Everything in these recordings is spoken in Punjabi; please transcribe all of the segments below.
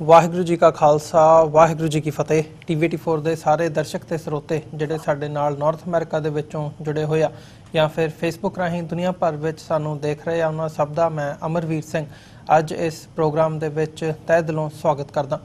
वाहिगुरू जी का खालसा वाहिगुरू जी की फतेह। TV84 ਦੇ ਸਾਰੇ ਦਰਸ਼ਕ ਤੇ ਸਰੋਤੇ ਜਿਹੜੇ ਸਾਡੇ ਨਾਲ ਨਾਰਥ ਅਮਰੀਕਾ ਦੇ ਵਿੱਚੋਂ ਜੁੜੇ ਹੋਏ ਆ ਜਾਂ ਫਿਰ ਫੇਸਬੁੱਕ ਰਾਹੀਂ ਦੁਨੀਆ ਭਰ ਵਿੱਚ ਸਾਨੂੰ ਦੇਖ ਰਹੇ ਆ, ਉਹਨਾਂ ਸਭ ਦਾ ਮੈਂ ਅਮਰਵੀਰ ਸਿੰਘ ਅੱਜ ਇਸ ਪ੍ਰੋਗਰਾਮ ਦੇ ਵਿੱਚ ਤਹਿ ਦਿਲੋਂ ਸਵਾਗਤ ਕਰਦਾ।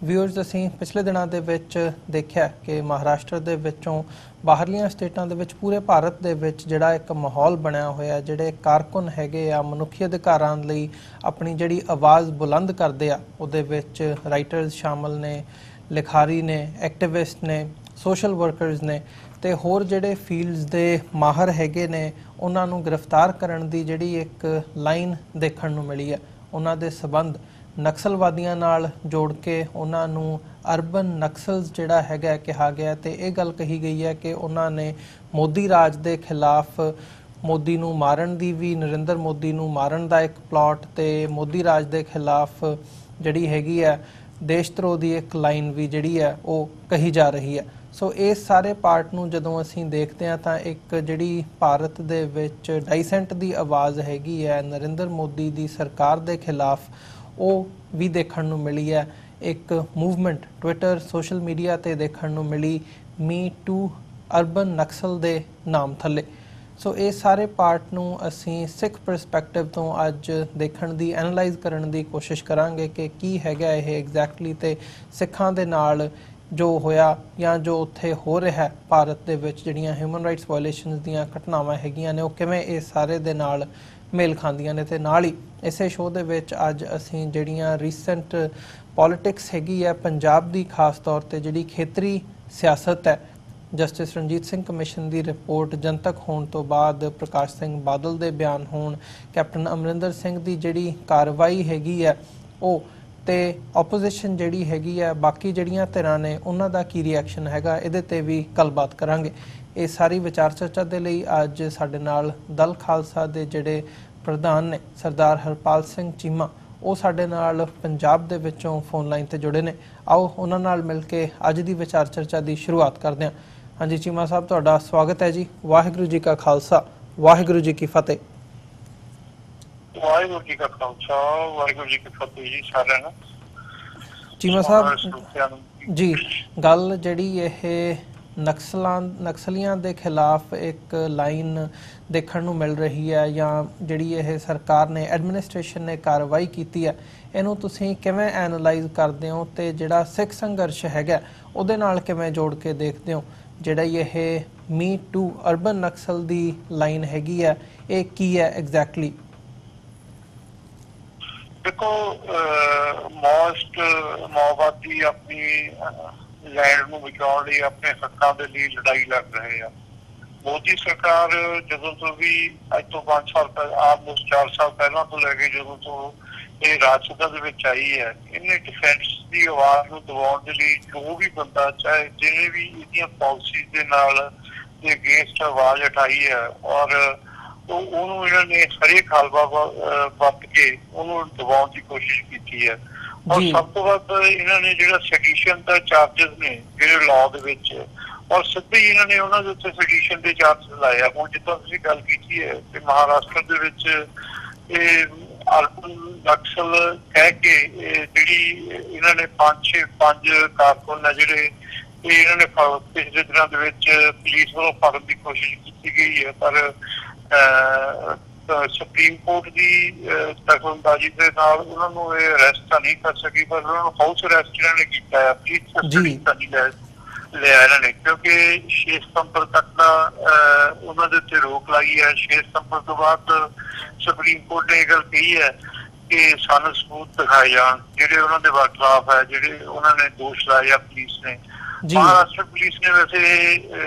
ਵਿਊਅਰਸ, ਅਸੀਂ ਪਿਛਲੇ ਦਿਨਾਂ ਦੇ ਵਿੱਚ ਦੇਖਿਆ ਕਿ ਮਹਾਰਾਸ਼ਟਰ ਦੇ ਵਿੱਚੋਂ ਬਾਹਰਲੀਆਂ ਸਟੇਟਾਂ ਦੇ ਵਿੱਚ ਪੂਰੇ ਭਾਰਤ ਦੇ ਵਿੱਚ ਜਿਹੜਾ ਇੱਕ ਮਾਹੌਲ ਬਣਿਆ ਹੋਇਆ, ਜਿਹੜੇ ਕਾਰਕੁਨ ਹੈਗੇ ਆ ਮਨੁੱਖੀ ਅਧਿਕਾਰਾਂ ਲਈ ਆਪਣੀ ਜਿਹੜੀ ਆਵਾਜ਼ ਬੁਲੰਦ ਕਰਦੇ ਆ, ਉਹਦੇ ਵਿੱਚ ਰਾਈਟਰਸ ਸ਼ਾਮਲ ਨੇ, ਲਿਖਾਰੀ ਨੇ, ਐਕਟਿਵਿਸਟ ਨੇ, ਸੋਸ਼ਲ ਵਰਕਰਸ ਨੇ ਤੇ ਹੋਰ ਜਿਹੜੇ ਫੀਲਡਸ ਦੇ ਮਾਹਰ ਹੈਗੇ ਨੇ, ਉਹਨਾਂ ਨੂੰ ਗ੍ਰਿਫਤਾਰ ਕਰਨ ਦੀ ਜਿਹੜੀ ਇੱਕ ਲਾਈਨ ਦੇਖਣ ਨੂੰ ਮਿਲੀ ਹੈ। ਉਹਨਾਂ ਦੇ ਸਬੰਧ ਨਕਸਲਵਾਦੀਆਂ ਨਾਲ ਜੋੜ ਕੇ ਉਹਨਾਂ ਨੂੰ ਅਰਬਨ ਨਕਸਲਸ ਜਿਹੜਾ ਹੈਗਾ ਕਿਹਾ ਗਿਆ ਤੇ ਇਹ ਗੱਲ ਕਹੀ ਗਈ ਹੈ ਕਿ ਉਹਨਾਂ ਨੇ ਮੋਦੀ ਰਾਜ ਦੇ ਖਿਲਾਫ ਮੋਦੀ ਨੂੰ ਮਾਰਨ ਦੀ ਵੀ, ਨਰਿੰਦਰ ਮੋਦੀ ਨੂੰ ਮਾਰਨ ਦਾ ਇੱਕ ਪਲਾਟ ਤੇ ਮੋਦੀ ਰਾਜ ਦੇ ਖਿਲਾਫ ਜਿਹੜੀ ਹੈਗੀ ਹੈ ਦੇਸ਼ ਧਰੋਹ ਦੀ ਇੱਕ ਲਾਈਨ ਵੀ ਜਿਹੜੀ ਹੈ ਉਹ ਕਹੀ ਜਾ ਰਹੀ ਹੈ। ਸੋ ਇਸ ਸਾਰੇ ਪਾਰਟ ਨੂੰ ਜਦੋਂ ਅਸੀਂ ਦੇਖਦੇ ਹਾਂ ਤਾਂ ਇੱਕ ਜਿਹੜੀ ਭਾਰਤ ਦੇ ਵਿੱਚ ਡਾਈਸੈਂਟ ਦੀ ਆਵਾਜ਼ ਹੈਗੀ ਹੈ ਨਰਿੰਦਰ ਮੋਦੀ ਦੀ ਸਰਕਾਰ ਦੇ ਖਿਲਾਫ, ਉਹ ਵੀ ਦੇਖਣ ਨੂੰ ਮਿਲੀ ਹੈ। ਇੱਕ ਮੂਵਮੈਂਟ ਟਵਿੱਟਰ ਸੋਸ਼ਲ ਮੀਡੀਆ ਤੇ ਦੇਖਣ ਨੂੰ ਮਿਲੀ, ਮੀ ਟੂ ਅਰਬਨ ਨਕਸਲ ਦੇ ਨਾਮ ਥੱਲੇ। ਸੋ ਇਹ ਸਾਰੇ ਪਾਰਟ ਨੂੰ ਅਸੀਂ ਸਿੱਖ ਪਰਸਪੈਕਟਿਵ ਤੋਂ ਅੱਜ ਦੇਖਣ ਦੀ, ਐਨਾਲਾਈਜ਼ ਕਰਨ ਦੀ ਕੋਸ਼ਿਸ਼ ਕਰਾਂਗੇ ਕਿ ਕੀ ਹੈਗਾ ਇਹ ਐਗਜ਼ੈਕਟਲੀ ਤੇ ਸਿੱਖਾਂ ਦੇ ਨਾਲ ਜੋ ਹੋਇਆ ਜਾਂ ਜੋ ਉੱਥੇ ਹੋ ਰਿਹਾ ਭਾਰਤ ਦੇ ਵਿੱਚ ਜਿਹੜੀਆਂ ਹਿਊਮਨ ਰਾਈਟਸ ਵਾਇਲੇਸ਼ਨਸ ਦੀਆਂ ਘਟਨਾਵਾਂ ਹੈਗੀਆਂ ਨੇ, ਉਹ ਕਿਵੇਂ ਇਹ ਸਾਰੇ ਦੇ ਨਾਲ ਮੇਲ ਖਾਂਦੀਆਂ ਨੇ। ਤੇ ਨਾਲ ਹੀ ਇਸੇ ਸ਼ੋਅ ਦੇ ਵਿੱਚ ਅੱਜ ਅਸੀਂ ਜਿਹੜੀਆਂ ਰੀਸੈਂਟ ਪੋਲਿਟਿਕਸ ਹੈਗੀ ਹੈ ਪੰਜਾਬ ਦੀ, ਖਾਸ ਤੌਰ ਤੇ ਜਿਹੜੀ ਖੇਤਰੀ ਸਿਆਸਤ ਹੈ, ਜਸਟਿਸ ਰਣਜੀਤ ਸਿੰਘ ਕਮਿਸ਼ਨ ਦੀ ਰਿਪੋਰਟ ਜਨਤਕ ਹੋਣ ਤੋਂ ਬਾਅਦ, ਪ੍ਰਕਾਸ਼ ਸਿੰਘ ਬਾਦਲ ਦੇ ਬਿਆਨ ਹੋਣ, ਕੈਪਟਨ ਅਮਰਿੰਦਰ ਸਿੰਘ ਦੀ ਜਿਹੜੀ ਕਾਰਵਾਈ ਹੈਗੀ ਹੈ ਉਹ, ਤੇ ਆਪੋਜੀਸ਼ਨ ਜਿਹੜੀ ਹੈਗੀ ਹੈ, ਬਾਕੀ ਜਿਹੜੀਆਂ ਧਿਰਾਂ ਨੇ ਉਹਨਾਂ ਦਾ ਕੀ ਰਿਐਕਸ਼ਨ ਹੈਗਾ, ਇਹਦੇ ਤੇ ਵੀ ਗੱਲਬਾਤ ਕਰਾਂਗੇ। ਇਹ ਸਾਰੀ ਵਿਚਾਰ ਚਰਚਾ ਦੇ ਲਈ ਅੱਜ ਸਾਡੇ ਨਾਲ ਦਲ ਖਾਲਸਾ ਦੇ ਜਿਹੜੇ ਪ੍ਰਧਾਨ ਨੇ ਸਰਦਾਰ ਹਰਪਾਲ ਸਿੰਘ ਚੀਮਾ, ਉਹ ਸਾਡੇ ਨਾਲ ਪੰਜਾਬ ਦੇ ਵਿੱਚੋਂ ਫੋਨ ਲਾਈਨ ਤੇ ਜੁੜੇ ਨੇ। ਆਓ ਉਹਨਾਂ ਨਾਲ ਮਿਲ ਕੇ ਅੱਜ ਦੀ ਵਿਚਾਰ ਚਰਚਾ ਦੀ ਸ਼ੁਰੂਆਤ ਕਰਦੇ ਹਾਂ। ਹਾਂਜੀ ਚੀਮਾ ਸਾਹਿਬ, ਤੁਹਾਡਾ ਸਵਾਗਤ ਹੈ ਜੀ। ਵਾਹਿਗੁਰੂ ਜੀ ਕਾ ਖਾਲਸਾ ਵਾਹਿਗੁਰੂ ਜੀ ਕੀ ਫਤਿਹ। ਵਾਹਿਗੁਰੂ ਜੀ ਕਾ ਖਾਲਸਾ ਵਾਹਿਗੁਰੂ ਜੀ ਕੀ ਫਤਿਹ ਜੀ ਸਾਰਿਆਂ ਨੂੰ। ਚੀਮਾ ਸਾਹਿਬ ਜੀ, ਗੱਲ ਜਿਹੜੀ ਇਹ ਨਕਸਲੀਆਂ ਦੇ ਖਿਲਾਫ ਇੱਕ ਲਾਈਨ ਦੇਖਣ ਨੂੰ ਮਿਲ ਰਹੀ ਹੈ ਜਾਂ ਜਿਹੜੀ ਇਹ ਸਰਕਾਰ ਨੇ, ਐਡਮਿਨਿਸਟ੍ਰੇਸ਼ਨ ਨੇ ਕਾਰਵਾਈ ਕੀਤੀ ਹੈ, ਇਹਨੂੰ ਤੁਸੀਂ ਕਿਵੇਂ ਐਨਾਲਾਈਜ਼ ਕਰਦੇ ਹੋ ਤੇ ਜਿਹੜਾ ਸਿੱਖ ਸੰਘਰਸ਼ ਹੈਗਾ ਉਹਦੇ ਨਾਲ ਕਿਵੇਂ ਜੋੜ ਕੇ ਦੇਖਦੇ ਹੋ? ਜਿਹੜਾ ਇਹ ਮੀ to urban Naxal the line ਹੈਗੀ ਹੈ, ਇਹ ਕੀ ਹੈ ਐਗਜ਼ੈਕਟਲੀ? ਦੇਖੋ, ਮਾਓਵਾਦੀ ਆਪਣੀ ਲੈਂਡ ਨੂੰ ਬਚਾਉਣ ਲਈ, ਆਪਣੇ ਹੱਕਾਂ ਦੇ ਲਈ ਲੜਾਈ ਲੜ ਰਹੇ ਆ। ਮੋਦੀ ਸਰਕਾਰ ਜਦੋਂ ਤੋਂ ਵੀ ਅੱਜ ਤੋਂ 5 ਸਾਲ ਪਹਿਲਾਂ, ਆਲਮੋਸਟ 4 ਸਾਲ ਪਹਿਲਾਂ ਤੋਂ ਲੈ ਕੇ ਜਦੋਂ ਤੋਂ ਇਹ ਰਾਜ ਸਭਾ ਦੇ ਵਿੱਚ ਆਈ ਹੈ, ਇਹਨੇ ਡਿਫੈਂਸ ਦੀ ਆਵਾਜ਼ ਨੂੰ ਦਬਾਉਣ ਦੇ ਲਈ ਜੋ ਵੀ ਬੰਦਾ, ਚਾਹੇ ਜਿਹਨੇ ਵੀ ਇਹਦੀਆਂ ਪਾਲਿਸੀਜ਼ ਦੇ ਨਾਲ ਦੇ ਅਗੇਂਸਟ ਆਵਾਜ਼ ਉਠਾਈ ਹੈ, ਔਰ ਉਹਨੂੰ ਇਹਨਾਂ ਨੇ ਹਰੇਕ ਹਲਵਾ ਵਰਤ ਕੇ ਉਹਨੂੰ ਦਬਾਉਣ ਦੀ ਕੋਸ਼ਿਸ਼ ਕੀਤੀ ਹੈ। ਔਰ ਸਭ ਤੋਂ ਵੱਧ ਇਹਨਾਂ ਨੇ ਜਿਹੜਾ ਸੈਡੀਸ਼ਨ ਦਾ ਚਾਰਜਸ ਨੇ ਜਿਹੜੇ ਲਾਅ ਦੇ ਵਿੱਚ, ਔਰ ਸਿੱਧੇ ਹੀ ਇਹਨਾਂ ਨੇ ਉਹਨਾਂ ਦੇ ਉੱਤੇ ਸੈਡੀਸ਼ਨ ਦੇ ਚਾਰਜਸ ਲਾਏ ਆ। ਹੁਣ ਜਿੱਦਾਂ ਤੁਸੀਂ ਗੱਲ ਕੀਤੀ ਹੈ ਕਿ ਮਹਾਰਾਸ਼ਟਰ ਦੇ ਵਿੱਚ ਇਹ ਅਰਬਨ ਨਕਸਲ ਕਹਿ ਕੇ ਜਿਹੜੀ ਇਹਨਾਂ ਨੇ ਪੰਜ ਕਾਰਕੁਨ ਆ ਜਿਹੜੇ, ਇਹ ਇਹਨਾਂ ਨੇ ਪਿਛਲੇ ਦਿਨਾਂ ਦੇ ਵਿੱਚ ਪੁਲਿਸ ਵੱਲੋਂ ਫੜਨ ਦੀ ਕੋਸ਼ਿਸ਼ ਕੀਤੀ ਗਈ ਹੈ, ਪਰ ਸੁਪਰੀਮ ਕੋਰਟ ਦੀ ਦਖਲਅੰਦਾਜ਼ੀ ਦੇ ਨਾਲ ਉਹਨਾਂ ਨੂੰ ਇਹ ਅਰੈਸਟ ਤਾਂ ਨਹੀਂ ਕਰ ਸਕੀ, ਪਰ ਉਹਨਾਂ ਨੂੰ ਹਾਊਸ ਅਰੈਸਟ ਇਹਨਾਂ ਨੇ ਕੀਤਾ ਹੈ। ਪੁਲਿਸ ਕਸਟਡੀ ਤਾਂ ਨਹੀਂ ਲਿਆ ਇਹਨਾਂ ਨੇ, ਕਿਉਂਕਿ 6 ਸਤੰਬਰ ਤੱਕ ਦਾ ਉਹਨਾਂ ਦੇ ਉੱਤੇ ਰੋਕ ਲਾਈ ਹੈ। 6 ਸਤੰਬਰ ਤੋਂ ਬਾਅਦ ਸੁਪਰੀਮ ਕੋਰਟ ਨੇ ਇਹ ਗੱਲ ਕਹੀ ਹੈ ਕਿ ਸਾਨੂੰ ਸਬੂਤ ਦਿਖਾਏ ਜਾਣ ਜਿਹੜੇ ਉਹਨਾਂ ਦੇ ਖਿਲਾਫ ਹੈ, ਜਿਹੜੇ ਉਹਨਾਂ ਨੇ ਦੋਸ਼ ਲਾਏ ਆ ਪੁਲਿਸ ਨੇ। ਮਹਾਰਾਸ਼ਟਰ ਪੁਲਿਸ ਨੇ ਵੈਸੇ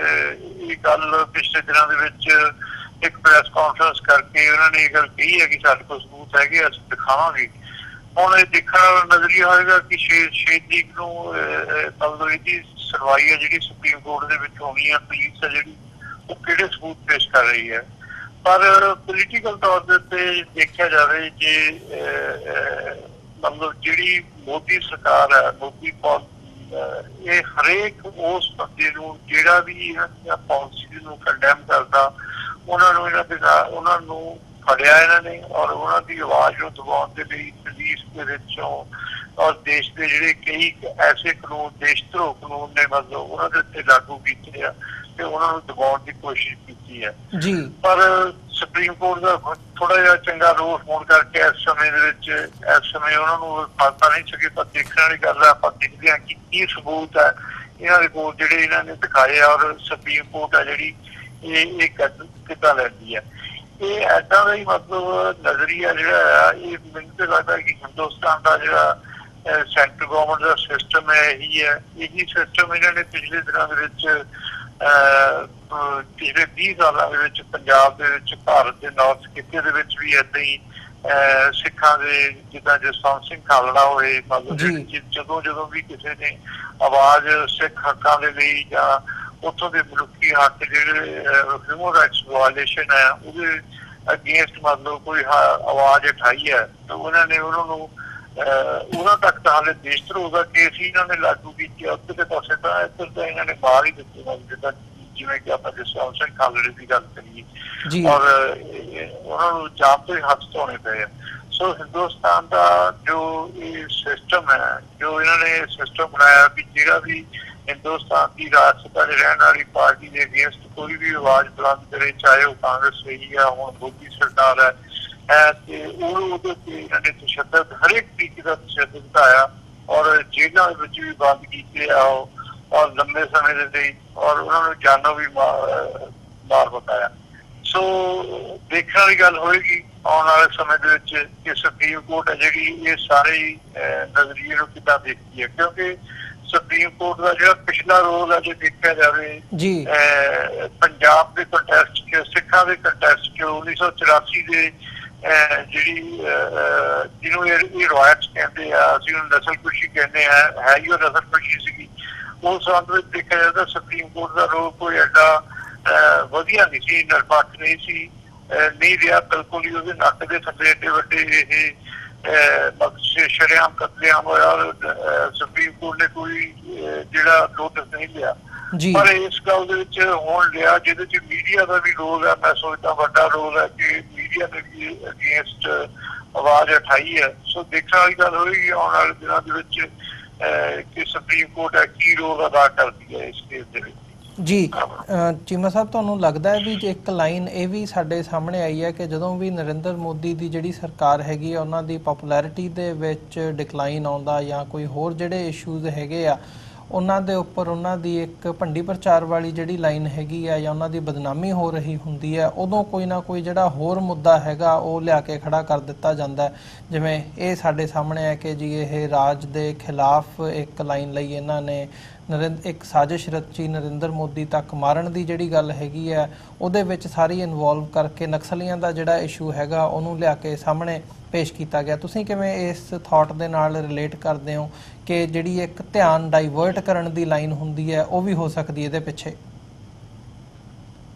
ਇਹ ਗੱਲ ਪਿਛਲੇ ਦਿਨਾਂ ਦੇ ਵਿੱਚ ਇੱਕ ਪ੍ਰੈਸ ਕਾਨਫਰੰਸ ਕਰਕੇ ਉਹਨਾਂ ਨੇ ਇਹ ਗੱਲ ਕਹੀ ਹੈ ਕਿ ਸਾਡੇ ਕੋਲ ਸਬੂਤ ਹੈਗੇ, ਅਸੀਂ ਦਿਖਾਵਾਂਗੇ। ਹੁਣ ਇਹ ਦੇਖਣਾ ਨਜ਼ਰੀਆ ਹੋਏਗਾ ਕਿ 6 ਤਰੀਕ ਨੂੰ ਮਤਲਬ ਇਹਦੀ ਸੁਣਵਾਈ ਹੈ ਜਿਹੜੀ ਸੁਪਰੀਮ ਕੋਰਟ ਦੇ ਵਿੱਚ ਹੋਣੀ ਹੈ। ਪੁਲਿਸ ਹੈ ਜਿਹੜੀ ਉਹ ਕਿਹੜੇ ਸਬੂਤ ਪੇਸ਼ ਕਰ ਰਹੀ ਹੈ, ਪਰ ਪੋਲੀਟੀਕਲ ਤੌਰ ਦੇ ਉੱਤੇ ਦੇਖਿਆ ਜਾਵੇ ਜੇ ਮਤਲਬ ਜਿਹੜੀ ਮੋਦੀ ਸਰਕਾਰ ਹੈ, ਮੋਦੀ ਇਹ ਹਰੇਕ ਉਸ ਬੰਦੇ ਨੂੰ ਜਿਹੜਾ ਵੀ ਇਹਨਾਂ ਦੀਆਂ ਪਾਲਿਸੀਜ਼ ਨੂੰ ਕੰਡੈਮ ਕਰਦਾ, ਉਹਨਾਂ ਨੂੰ ਫੜਿਆ ਇਹਨਾਂ ਨੇ, ਔਰ ਉਹਨਾਂ ਦੀ ਆਵਾਜ਼ ਨੂੰ ਦਬਾਉਣ ਦੇ ਲਈ ਪੁਲਿਸ ਦੇ ਵਿੱਚੋਂ ਔਰ ਦੇਸ਼ ਦੇ ਜਿਹੜੇ ਕਈ ਐਸੇ ਕਾਨੂੰਨ ਦੇਸ਼ ਧਰੋਹ ਕਾਨੂੰਨ ਨੇ ਮਤਲਬ ਉਹਨਾਂ ਦੇ ਉੱਤੇ ਲਾਗੂ ਕੀਤੇ ਆ ਤੇ ਉਹਨਾਂ ਨੂੰ ਦਬਾਉਣ ਦੀ ਕੋਸ਼ਿਸ਼ ਕੀਤੀ ਹੈ ਜੀ। ਪਰ ਸੁਪਰੀਮ ਕੋਰਟ ਦਾ ਥੋੜਾ ਜਿਹਾ ਚੰਗਾ ਰੋਲ ਹੋਣ ਕਰਕੇ ਇਸ ਸਮੇਂ ਉਹਨਾਂ ਨੂੰ ਫਾਸਾ ਨਹੀਂ ਸਕੇ। ਪਰ ਦੇਖਣ ਵਾਲੀ ਗੱਲ ਹੈ, ਆਪਾਂ ਦੇਖਦੇ ਹਾਂ ਕਿ ਕੀ ਸਬੂਤ ਹੈ ਇਹਨਾਂ ਦੇ ਕੋਲ ਜਿਹੜੇ ਇਹਨਾਂ ਨੇ ਦਿਖਾਏ ਔਰ ਸੁਪਰੀਮ ਕੋਰਟ ਹੈ ਜਿਹੜੀ ਇਹ ਕਿੱਦਾਂ ਲੈਂਦੀ ਹੈ। ਇਹ ਏਦਾਂ ਦਾ ਹੀ ਮਤਲਬ ਨਜ਼ਰੀਆ ਜਿਹੜਾ ਆ ਇਹ ਮੈਨੂੰ ਤਾਂ ਲੱਗਦਾ ਕਿ ਹਿੰਦੁਸਤਾਨ ਦਾ ਜਿਹੜਾ ਸੈਂਟਰ ਗਵਰਨਮੈਂਟ ਦਾ ਸਿਸਟਮ ਹੈ ਇਹੀ ਸਿਸਟਮ ਇਹਨਾਂ ਨੇ ਪਿਛਲੇ ਦਿਨਾਂ ਦੇ ਵਿੱਚ ਪਿਛਲੇ 20 ਸਾਲਾਂ ਦੇ ਵਿੱਚ ਪੰਜਾਬ ਦੇ ਵਿੱਚ ਭਾਰਤ ਦੇ ਨਾਰਥ ਖਿੱਤੇ ਦੇ ਵਿੱਚ ਵੀ ਏਦਾਂ ਹੀ ਸਿੱਖਾਂ ਦੇ ਜਿੱਦਾਂ ਜਸਵੰਤ ਸਿੰਘ ਖਾਲੜਾ ਹੋਏ ਮਤਲਬ ਜਦੋਂ ਵੀ ਕਿਸੇ ਨੇ ਆਵਾਜ਼ ਸਿੱਖ ਹੱਕਾਂ ਦੇ ਲਈ ਜਾਂ ਉੱਥੋਂ ਦੇ ਮਨੁੱਖੀ ਹੱਕ ਜਿਹੜੇ ਹਿਊਮਨ ਰਾਈਟਸ ਵਾਇਲੇਸ਼ਨ ਹੈ ਉਹਦੇ ਅਗੇਂਸਟ ਮਤਲਬ ਕੋਈ ਆਵਾਜ਼ ਉਠਾਈ ਹੈ ਤਾਂ ਉਹਨਾਂ ਨੇ ਉਹਨਾਂ ਤੱਕ ਤਾਂ ਹਾਲੇ ਦੇਸ਼ ਧਰੋਹ ਦਾ ਕੇਸ ਹੀ ਇਹਨਾਂ ਨੇ ਲਾਗੂ ਕੀਤੀ। ਉੱਧਰਲੇ ਪਾਸੇ ਤਾਂ ਇੱਧਰ ਤਾਂ ਇਹਨਾਂ ਨੇ ਮਾਰ ਹੀ ਦਿੱਤੀ ਜਿੱਦਾਂ ਜਿਵੇਂ ਕਿ ਆਪਾਂ ਜਸਵੰਤ ਸਿੰਘ ਖਾਲੜੇ ਦੀ ਗੱਲ ਕਰੀਏ ਔਰ ਉਹਨਾਂ ਨੂੰ ਜਾਨ ਤੋਂ ਹੀ ਹੱਥ ਧੋਣੇ ਪਏ ਆ। ਸੋ ਹਿੰਦੁਸਤਾਨ ਦਾ ਜੋ ਇਹ ਸਿਸਟਮ ਹੈ, ਜੋ ਇਹਨਾਂ ਨੇ ਸਿਸਟਮ ਬਣਾਇਆ ਕਿ ਜਿਹੜਾ ਵੀ ਹਿੰਦੁਸਤਾਨ ਦੀ ਰਾਜ ਸਭਾ ਦੇ ਰਹਿਣ ਵਾਲੀ ਪਾਰਟੀ ਦੇ ਅਗੇਂਸਟ ਕੋਈ ਵੀ ਆਵਾਜ਼ ਬੁਲੰਦ ਕਰੇ, ਚਾਹੇ ਉਹ ਕਾਂਗਰਸ ਰਹੀ ਆ ਹੁਣ ਮੋਦੀ ਸਰਕਾਰ ਹੈ ਤੇ ਉਹਦੇ ਤੇ ਇਹਨਾਂ ਨੇ ਤਸ਼ੱਦਦ ਹਰੇਕ ਤਰੀਕੇ ਦਾ ਤਸ਼ੱਦਦ ਦਿਖਾਇਆ ਔਰ ਜੇਲ੍ਹਾਂ ਵਿੱਚ ਵੀ ਬੰਦ ਕੀਤੇ ਆ ਔਰ ਲੰਬੇ ਸਮੇਂ ਦੇ ਲਈ ਔਰ ਉਹਨਾਂ ਨੂੰ ਜਾਨੋਂ ਵੀ ਮਾਰ ਬਕਾਇਆ। ਸੋ ਦੇਖਣ ਵਾਲੀ ਗੱਲ ਹੋਏਗੀ ਆਉਣ ਵਾਲੇ ਸਮੇਂ ਦੇ ਵਿੱਚ ਕਿ ਸੁਪਰੀਮ ਕੋਰਟ ਹੈ ਜਿਹੜੀ ਇਹ ਸਾਰੇ ਨਜ਼ਰੀਏ ਨੂੰ ਕਿੱਦਾਂ ਦੇਖਦੀ ਹੈ, ਕਿਉਂਕਿ ਸੁਪਰੀਮ ਕੋਰਟ ਦਾ ਜਿਹੜਾ ਪਿਛਲਾ ਰੋਲ ਹੈ ਜੇ ਦੇਖਿਆ ਜਾਵੇ ਪੰਜਾਬ ਦੇ ਕੰਟੈਸਟ 'ਚ ਸਿੱਖਾਂ ਦੇ ਕੰਟੈਸਟ 'ਚ 1984 ਦੇ ਜਿਹਨੂੰ ਇਹ ਰਵਾਇਤ ਕਹਿੰਦੇ ਆ, ਅਸੀਂ ਉਹਨੂੰ ਨਸਲਕੁਸ਼ੀ ਕਹਿੰਦੇ ਹੈ ਹੀ ਉਹ ਨਸਲਕੁਸ਼ੀ ਸੀਗੀ। ਉਸ ਸੰਬੰਧ ਵਿੱਚ ਦੇਖਿਆ ਜਾਵੇ ਤਾਂ ਸੁਪਰੀਮ ਕੋਰਟ ਦਾ ਰੋਲ ਕੋਈ ਐਡਾ ਵਧੀਆ ਨਹੀਂ ਸੀ, ਨਿਰਪੱਖ ਨਹੀਂ ਸੀ, ਨਹੀਂ ਰਿਹਾ ਬਿਲਕੁਲ ਹੀ। ਉਹਦੇ ਨੱਕ ਦੇ ਥੱਲੇ ਏਡੇ ਵੱਡੇ ਇਹ ਸ਼ਰੇਆਮ ਕਤਲੇਆਮ ਹੋਇਆ ਸੁਪਰੀਮ ਕੋਰਟ ਨੇ ਕੋਈ ਜਿਹੜਾ ਨੋਟਿਸ ਨਹੀਂ ਲਿਆ। ਪਰ ਇਸ ਗੱਲ ਦੇ ਵਿੱਚ ਹੁਣ ਲਿਆ ਜਿਹਦੇ ਚ ਮੀਡੀਆ ਦਾ ਵੀ ਰੋਲ ਹੈ। ਮੈਂ ਸੋਚਦਾ ਵੱਡਾ ਰੋਲ ਹੈ ਕਿ ਮੀਡੀਆ ਨੇ ਵੀ ਅਗੇਂਸਟ ਆਵਾਜ਼ ਉਠਾਈ ਹੈ। ਸੋ ਦੇਖਣ ਵਾਲੀ ਗੱਲ ਹੋਏਗੀ ਆਉਣ ਵਾਲੇ ਦਿਨਾਂ ਦੇ ਵਿੱਚ ਕਿ ਸੁਪਰੀਮ ਕੋਰਟ ਹੈ ਕੀ ਰੋਲ ਅਦਾ ਕਰਦੀ ਹੈ ਇਸ ਕੇਸ ਦੇ ਵਿੱਚ। ਜੀ ਚੀਮਾ ਸਾਹਿਬ, ਤੁਹਾਨੂੰ ਲੱਗਦਾ ਹੈ ਵੀ ਇੱਕ ਲਾਈਨ ਇਹ ਵੀ ਸਾਡੇ ਸਾਹਮਣੇ ਆਈ ਹੈ ਕਿ ਜਦੋਂ ਵੀ ਨਰਿੰਦਰ ਮੋਦੀ ਦੀ ਜਿਹੜੀ ਸਰਕਾਰ ਹੈਗੀ ਆ ਉਹਨਾਂ ਦੀ ਪਪੂਲੈਰਿਟੀ ਦੇ ਵਿੱਚ ਡਿਕਲਾਈਨ ਆਉਂਦਾ ਜਾਂ ਕੋਈ ਹੋਰ ਜਿਹੜੇ ਇਸ਼ੂਜ਼ ਹੈਗੇ ਆ ਉਹਨਾਂ ਦੇ ਉੱਪਰ ਉਹਨਾਂ ਦੀ ਇੱਕ ਭੰਡੀ ਪ੍ਰਚਾਰ ਵਾਲੀ ਜਿਹੜੀ ਲਾਈਨ ਹੈਗੀ ਆ ਜਾਂ ਉਹਨਾਂ ਦੀ ਬਦਨਾਮੀ ਹੋ ਰਹੀ ਹੁੰਦੀ ਹੈ, ਉਦੋਂ ਕੋਈ ਨਾ ਕੋਈ ਜਿਹੜਾ ਹੋਰ ਮੁੱਦਾ ਹੈਗਾ ਉਹ ਲਿਆ ਕੇ ਖੜਾ ਕਰ ਦਿੱਤਾ ਜਾਂਦਾ। ਜਿਵੇਂ ਇਹ ਸਾਡੇ ਸਾਹਮਣੇ ਹੈ ਕਿ ਜੀ ਇਹ ਰਾਜ ਦੇ ਖਿਲਾਫ ਇੱਕ ਲਾਈਨ ਲਈ ਇਹਨਾਂ ਨੇ ਇੱਕ ਸਾਜ਼ਿਸ਼ ਰਚੀ ਨਰਿੰਦਰ ਮੋਦੀ ਤੱਕ ਮਾਰਨ ਦੀ ਜਿਹੜੀ ਗੱਲ ਹੈਗੀ ਹੈ ਉਹਦੇ ਵਿੱਚ ਸਾਰੀ ਇਨਵੋਲਵ ਕਰਕੇ ਨਕਸਲੀਆਂ ਦਾ ਜਿਹੜਾ ਇਸ਼ੂ ਹੈਗਾ ਉਹਨੂੰ ਲਿਆ ਕੇ ਸਾਹਮਣੇ ਪੇਸ਼ ਕੀਤਾ ਗਿਆ। ਤੁਸੀਂ ਕਿਵੇਂ ਇਸ ਥਾਟ ਦੇ ਨਾਲ ਰਿਲੇਟ ਕਰਦੇ ਹੋ ਕਿ ਜਿਹੜੀ ਇੱਕ ਧਿਆਨ ਡਾਈਵਰਟ ਕਰਨ ਦੀ ਲਾਈਨ ਹੁੰਦੀ ਹੈ ਉਹ ਵੀ ਹੋ ਸਕਦੀ ਇਹਦੇ ਪਿੱਛੇ?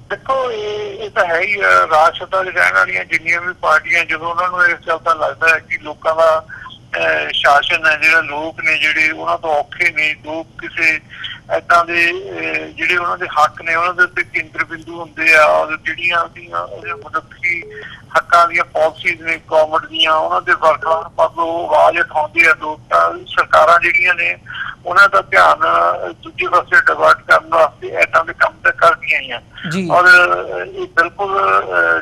ਦੇਖੋ ਇਹ ਤਾਂ ਹੈ ਹੀ ਰਾਜ ਸੱਤਾ ਦੇ ਰਹਿਣ ਵਾਲੀਆਂ ਜਿੰਨੀਆਂ ਵੀ ਪਾਰਟੀਆਂ ਜਦੋਂ ਉਹਨਾਂ ਨੂੰ ਇਸ ਗੱਲ ਤਾਂ ਲੱਗਦਾ ਹੈ ਕਿ ਲੋਕਾਂ ਦਾ ਸ਼ਾਸਨ ਹੈ ਜਿਹੜਾ ਲੋਕ ਨੇ ਜਿਹੜੇ ਉਹਨਾਂ ਤੋਂ ਔਖੇ ਨੇ, ਲੋਕ ਕਿਸੇ ਏਦਾਂ ਦੇ ਜਿਹੜੇ ਉਹਨਾਂ ਦੇ ਹੱਕ ਨੇ ਉਹਨਾਂ ਦੇ ਉੱਤੇ ਕੇਂਦਰ ਬਿੰਦੂ ਹੁੰਦੇ ਆ ਔਰ ਜਿਹੜੀਆਂ ਉਹਦੀਆਂ ਮਨੁੱਖੀ ਹੱਕਾਂ ਦੀਆਂ ਪਾਲਿਸੀਜ਼ ਨੇ ਗੌਰਮੈਂਟ ਦੀਆਂ ਉਹਨਾਂ ਦੇ ਵਰਕਰਾਂ ਮਤਲਬ ਆਵਾਜ਼ ਉਠਾਉਂਦੇ ਆ ਲੋਕ, ਤਾਂ ਸਰਕਾਰਾਂ ਜਿਹੜੀਆਂ ਨੇ ਉਹਨਾਂ ਦਾ ਧਿਆਨ ਦੂਜੇ ਪਾਸੇ ਡਿਵਰਟ ਕਰਨ ਵਾਸਤੇ ਏਦਾਂ ਦੇ ਕੰਮ ਤਾਂ ਕਰਦੀਆਂ ਹੀ ਆ। ਔਰ ਇਹ ਬਿਲਕੁਲ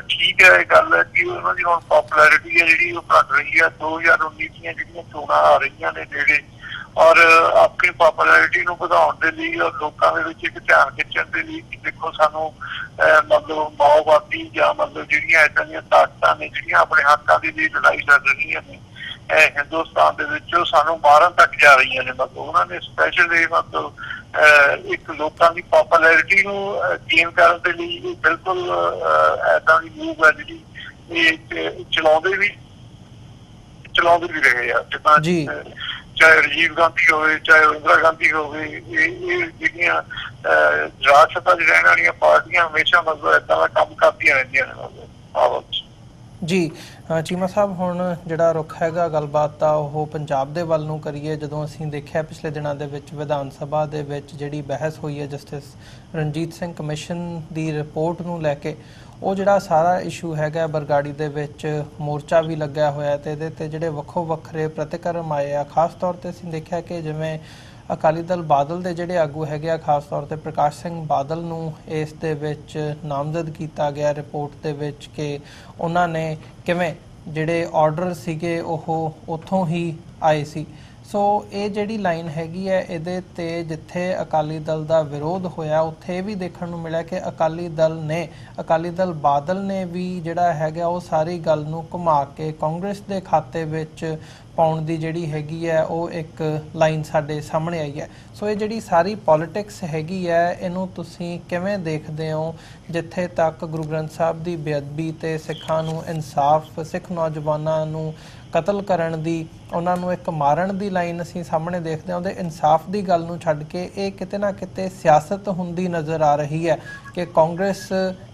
ਠੀਕ ਹੈ ਇਹ ਗੱਲ ਹੈ ਕਿ ਉਹਨਾਂ ਦੀ ਹੁਣ ਪੋਪੂਲੈਰਿਟੀ ਹੈ ਜਿਹੜੀ ਉਹ ਘੱਟ ਰਹੀ ਹੈ। 2019 ਦੀਆਂ ਜਿਹੜੀਆਂ ਚੋਣਾਂ ਆ ਰਹੀਆਂ ਨੇ ਨੇੜੇ ਔਰ ਆਪਣੀ ਪੋਪੂਲੈਰਿਟੀ ਨੂੰ ਵਧਾਉਣ ਦੇ ਲਈ ਔਰ ਲੋਕਾਂ ਦੇ ਵਿੱਚ ਇੱਕ ਧਿਆਨ ਖਿੱਚਣ ਦੇ ਲਈ ਕਿ ਦੇਖੋ ਸਾਨੂੰ ਮਤਲਬ ਮਾਓਵਾਦੀ ਜਾਂ ਮਤਲਬ ਜਿਹੜੀਆਂ ਏਦਾਂ ਦੀਆਂ ਤਾਕਤਾਂ ਨੇ ਜਿਹੜੀਆਂ ਆਪਣੇ ਹੱਕਾਂ ਦੇ ਲਈ ਲੜਾਈ ਲੜ ਰਹੀਆਂ ਨੇ ਹਿੰਦੁਸਤਾਨ ਦੇ ਵਿੱਚ ਉਹ ਸਾਨੂੰ ਮਾਰਨ ਤੱਕ ਜਾ ਰਹੀਆਂ ਨੇ। ਮਤਲਬ ਉਹਨਾਂ ਨੇ ਸਪੈਸ਼ਲ ਇਹ ਮਤਲਬ ਇੱਕ ਲੋਕਾਂ ਦੀ ਪੋਪੂਲੈਰਿਟੀ ਨੂੰ ਗੇਨ ਕਰਨ ਦੇ ਲਈ ਬਿਲਕੁਲ ਏਦਾਂ ਦੀ ਮੂਵ ਹੈ ਜਿਹੜੀ ਇਹ ਚਲਾਉਂਦੇ ਵੀ ਰਹੇ ਆ। ਜਿੱਦਾਂ ਚਾਹੇ ਰਾਜੀਵ ਗਾਂਧੀ ਹੋਵੇ ਚਾਹੇ ਇੰਦਰਾ ਗਾਂਧੀ ਹੋਵੇ, ਇਹ ਜਿਹੜੀਆਂ ਰਾਜ ਸੱਤਾ 'ਚ ਰਹਿਣ ਵਾਲੀਆਂ ਪਾਰਟੀਆਂ ਹਮੇਸ਼ਾ ਮਤਲਬ ਏਦਾਂ ਦਾ ਕੰਮ ਕਰਦੀਆਂ ਰਹਿੰਦੀਆਂ ਨੇ ਮਤਲਬ। ਜੀ ਚੀਮਾ ਸਾਹਿਬ, ਹੁਣ ਜਿਹੜਾ ਰੁੱਖ ਹੈਗਾ ਗੱਲਬਾਤ ਦਾ ਉਹ ਪੰਜਾਬ ਦੇ ਵੱਲ ਨੂੰ ਕਰੀਏ। ਜਦੋਂ ਅਸੀਂ ਦੇਖਿਆ ਪਿਛਲੇ ਦਿਨਾਂ ਦੇ ਵਿੱਚ ਵਿਧਾਨ ਸਭਾ ਦੇ ਵਿੱਚ ਜਿਹੜੀ ਬਹਿਸ ਹੋਈ ਹੈ ਜਸਟਿਸ ਰਣਜੀਤ ਸਿੰਘ ਕਮਿਸ਼ਨ ਦੀ ਰਿਪੋਰਟ ਨੂੰ ਲੈ ਕੇ, ਉਹ ਜਿਹੜਾ ਸਾਰਾ ਇਸ਼ੂ ਹੈਗਾ ਬਰਗਾੜੀ ਦੇ ਵਿੱਚ ਮੋਰਚਾ ਵੀ ਲੱਗਿਆ ਹੋਇਆ ਤੇ ਇਹਦੇ ਤੇ ਜਿਹੜੇ ਵੱਖੋ ਵੱਖਰੇ ਪ੍ਰਤੀਕਰਮ ਆਏ ਆ। ਖਾਸ ਤੌਰ ਤੇ ਅਸੀਂ ਦੇਖਿਆ ਕਿ ਜਿਵੇਂ ਅਕਾਲੀ ਦਲ ਬਾਦਲ ਦੇ ਜਿਹੜੇ ਆਗੂ ਹੈਗੇ ਆ, ਖਾਸ ਤੌਰ ਤੇ ਪ੍ਰਕਾਸ਼ ਸਿੰਘ ਬਾਦਲ ਨੂੰ ਇਸ ਦੇ ਵਿੱਚ ਨਾਮਜ਼ਦ ਕੀਤਾ ਗਿਆ ਰਿਪੋਰਟ ਦੇ ਵਿੱਚ ਕਿ ਉਹਨਾਂ ਨੇ ਕਿਵੇਂ ਜਿਹੜੇ ਆਰਡਰ ਸੀਗੇ ਉਹ ਉੱਥੋਂ ਹੀ ਆਏ ਸੀ। ਸੋ ਇਹ ਜਿਹੜੀ ਲਾਈਨ ਹੈਗੀ ਹੈ ਇਹਦੇ ਤੇ ਜਿੱਥੇ ਅਕਾਲੀ ਦਲ ਦਾ ਵਿਰੋਧ ਹੋਇਆ ਉੱਥੇ ਇਹ ਵੀ ਦੇਖਣ ਨੂੰ ਮਿਲਿਆ ਕਿ ਅਕਾਲੀ ਦਲ ਬਾਦਲ ਨੇ ਵੀ ਜਿਹੜਾ ਹੈਗਾ ਉਹ ਸਾਰੀ ਗੱਲ ਨੂੰ ਘੁਮਾ ਕੇ ਕਾਂਗਰਸ ਦੇ ਖਾਤੇ ਵਿੱਚ ਪਾਉਣ ਦੀ ਜਿਹੜੀ ਹੈਗੀ ਹੈ ਉਹ ਇੱਕ ਲਾਈਨ ਸਾਡੇ ਸਾਹਮਣੇ ਆਈ ਹੈ। ਸੋ ਇਹ ਜਿਹੜੀ ਸਾਰੀ ਪੋਲਿਟਿਕਸ ਹੈਗੀ ਹੈ ਇਹਨੂੰ ਤੁਸੀਂ ਕਿਵੇਂ ਦੇਖਦੇ ਹੋ? ਜਿੱਥੇ ਤੱਕ ਗੁਰੂ ਗ੍ਰੰਥ ਸਾਹਿਬ ਦੀ ਬੇਅਦਬੀ ਤੇ ਸਿੱਖਾਂ ਨੂੰ ਇਨਸਾਫ, ਸਿੱਖ ਨੌਜਵਾਨਾਂ ਨੂੰ ਕਤਲ ਕਰਨ ਦੀ, ਉਹਨਾਂ ਨੂੰ ਇੱਕ ਮਾਰਨ ਦੀ ਲਾਈਨ ਅਸੀਂ ਸਾਹਮਣੇ ਦੇਖਦੇ ਹਾਂ, ਉਹਦੇ ਇਨਸਾਫ ਦੀ ਗੱਲ ਨੂੰ ਛੱਡ ਕੇ ਇਹ ਕਿਤੇ ਨਾ ਕਿਤੇ ਸਿਆਸਤ ਹੁੰਦੀ ਨਜ਼ਰ ਆ ਰਹੀ ਹੈ ਕਿ ਕਾਂਗਰਸ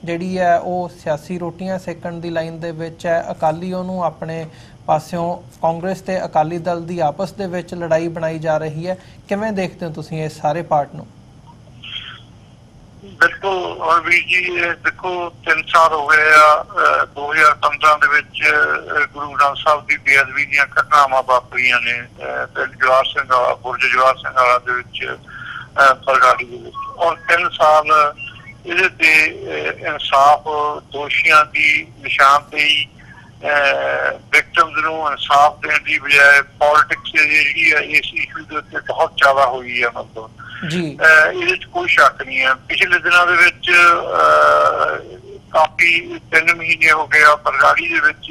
ਜਿਹੜੀ ਹੈ ਉਹ ਸਿਆਸੀ ਰੋਟੀਆਂ ਸੇਕਣ ਦੀ ਲਾਈਨ ਦੇ ਵਿੱਚ ਹੈ। ਅਕਾਲੀ ਉਹਨੂੰ ਆਪਣੇ ਪਾਸਿਓਂ ਕਾਂਗਰਸ ਤੇ ਅਕਾਲੀ ਦਲ ਦੀ ਆਪਸ ਦੇ ਵਿੱਚ ਲੜਾਈ ਬਣਾਈ ਜਾ ਰਹੀ ਹੈ। ਕਿਵੇਂ ਦੇਖਦੇ ਹੋ ਤੁਸੀਂ ਇਸ ਸਾਰੇ ਪਾਰਟ ਨੂੰ? ਬਿਲਕੁਲ ਵੀਰ ਜੀ, ਦੇਖੋ 3 ਸਾਲ ਹੋ ਗਏ ਆ 2015 ਦੇ ਵਿੱਚ ਗੁਰੂ ਗ੍ਰੰਥ ਸਾਹਿਬ ਦੀ ਬੇਅਦਬੀ ਦੀਆਂ ਘਟਨਾਵਾਂ ਵਾਪਰੀਆਂ ਨੇ ਪਿੰਡ ਜਵਾਹਰ ਸਿੰਘ ਵਾਲਾ, ਬੁਰਜ ਜਵਾਹਰ ਸਿੰਘ ਵਾਲਾ ਦੇ ਵਿੱਚ, ਬਰਗਾੜੀ ਦੇ ਵਿੱਚ, ਔਰ 3 ਸਾਲ ਇਹਦੇ ਤੇ ਇਨਸਾਫ, ਦੋਸ਼ੀਆਂ ਦੀ ਨਿਸ਼ਾਨਦੇਹੀ, ਵਿਕਟਮਸ ਨੂੰ ਇਨਸਾਫ ਦੇਣ ਦੀ ਬਜਾਏ ਪੋਲਿਟਿਕਸ ਜਿਹੜੀ ਹੈ ਇਸ ਇਸ਼ੂ ਦੇ ਉੱਤੇ ਬਹੁਤ ਜ਼ਿਆਦਾ ਹੋਈ ਹੈ। ਮਤਲਬ ਇਹਦੇ ਚ ਕੋਈ ਸ਼ੱਕ ਨਹੀਂ ਹੈ। ਪਿਛਲੇ ਦਿਨਾਂ ਦੇ ਵਿੱਚ ਕਾਫੀ 3 ਮਹੀਨੇ ਹੋ ਗਏ ਆ ਬਰਗਾੜੀ ਦੇ ਵਿੱਚ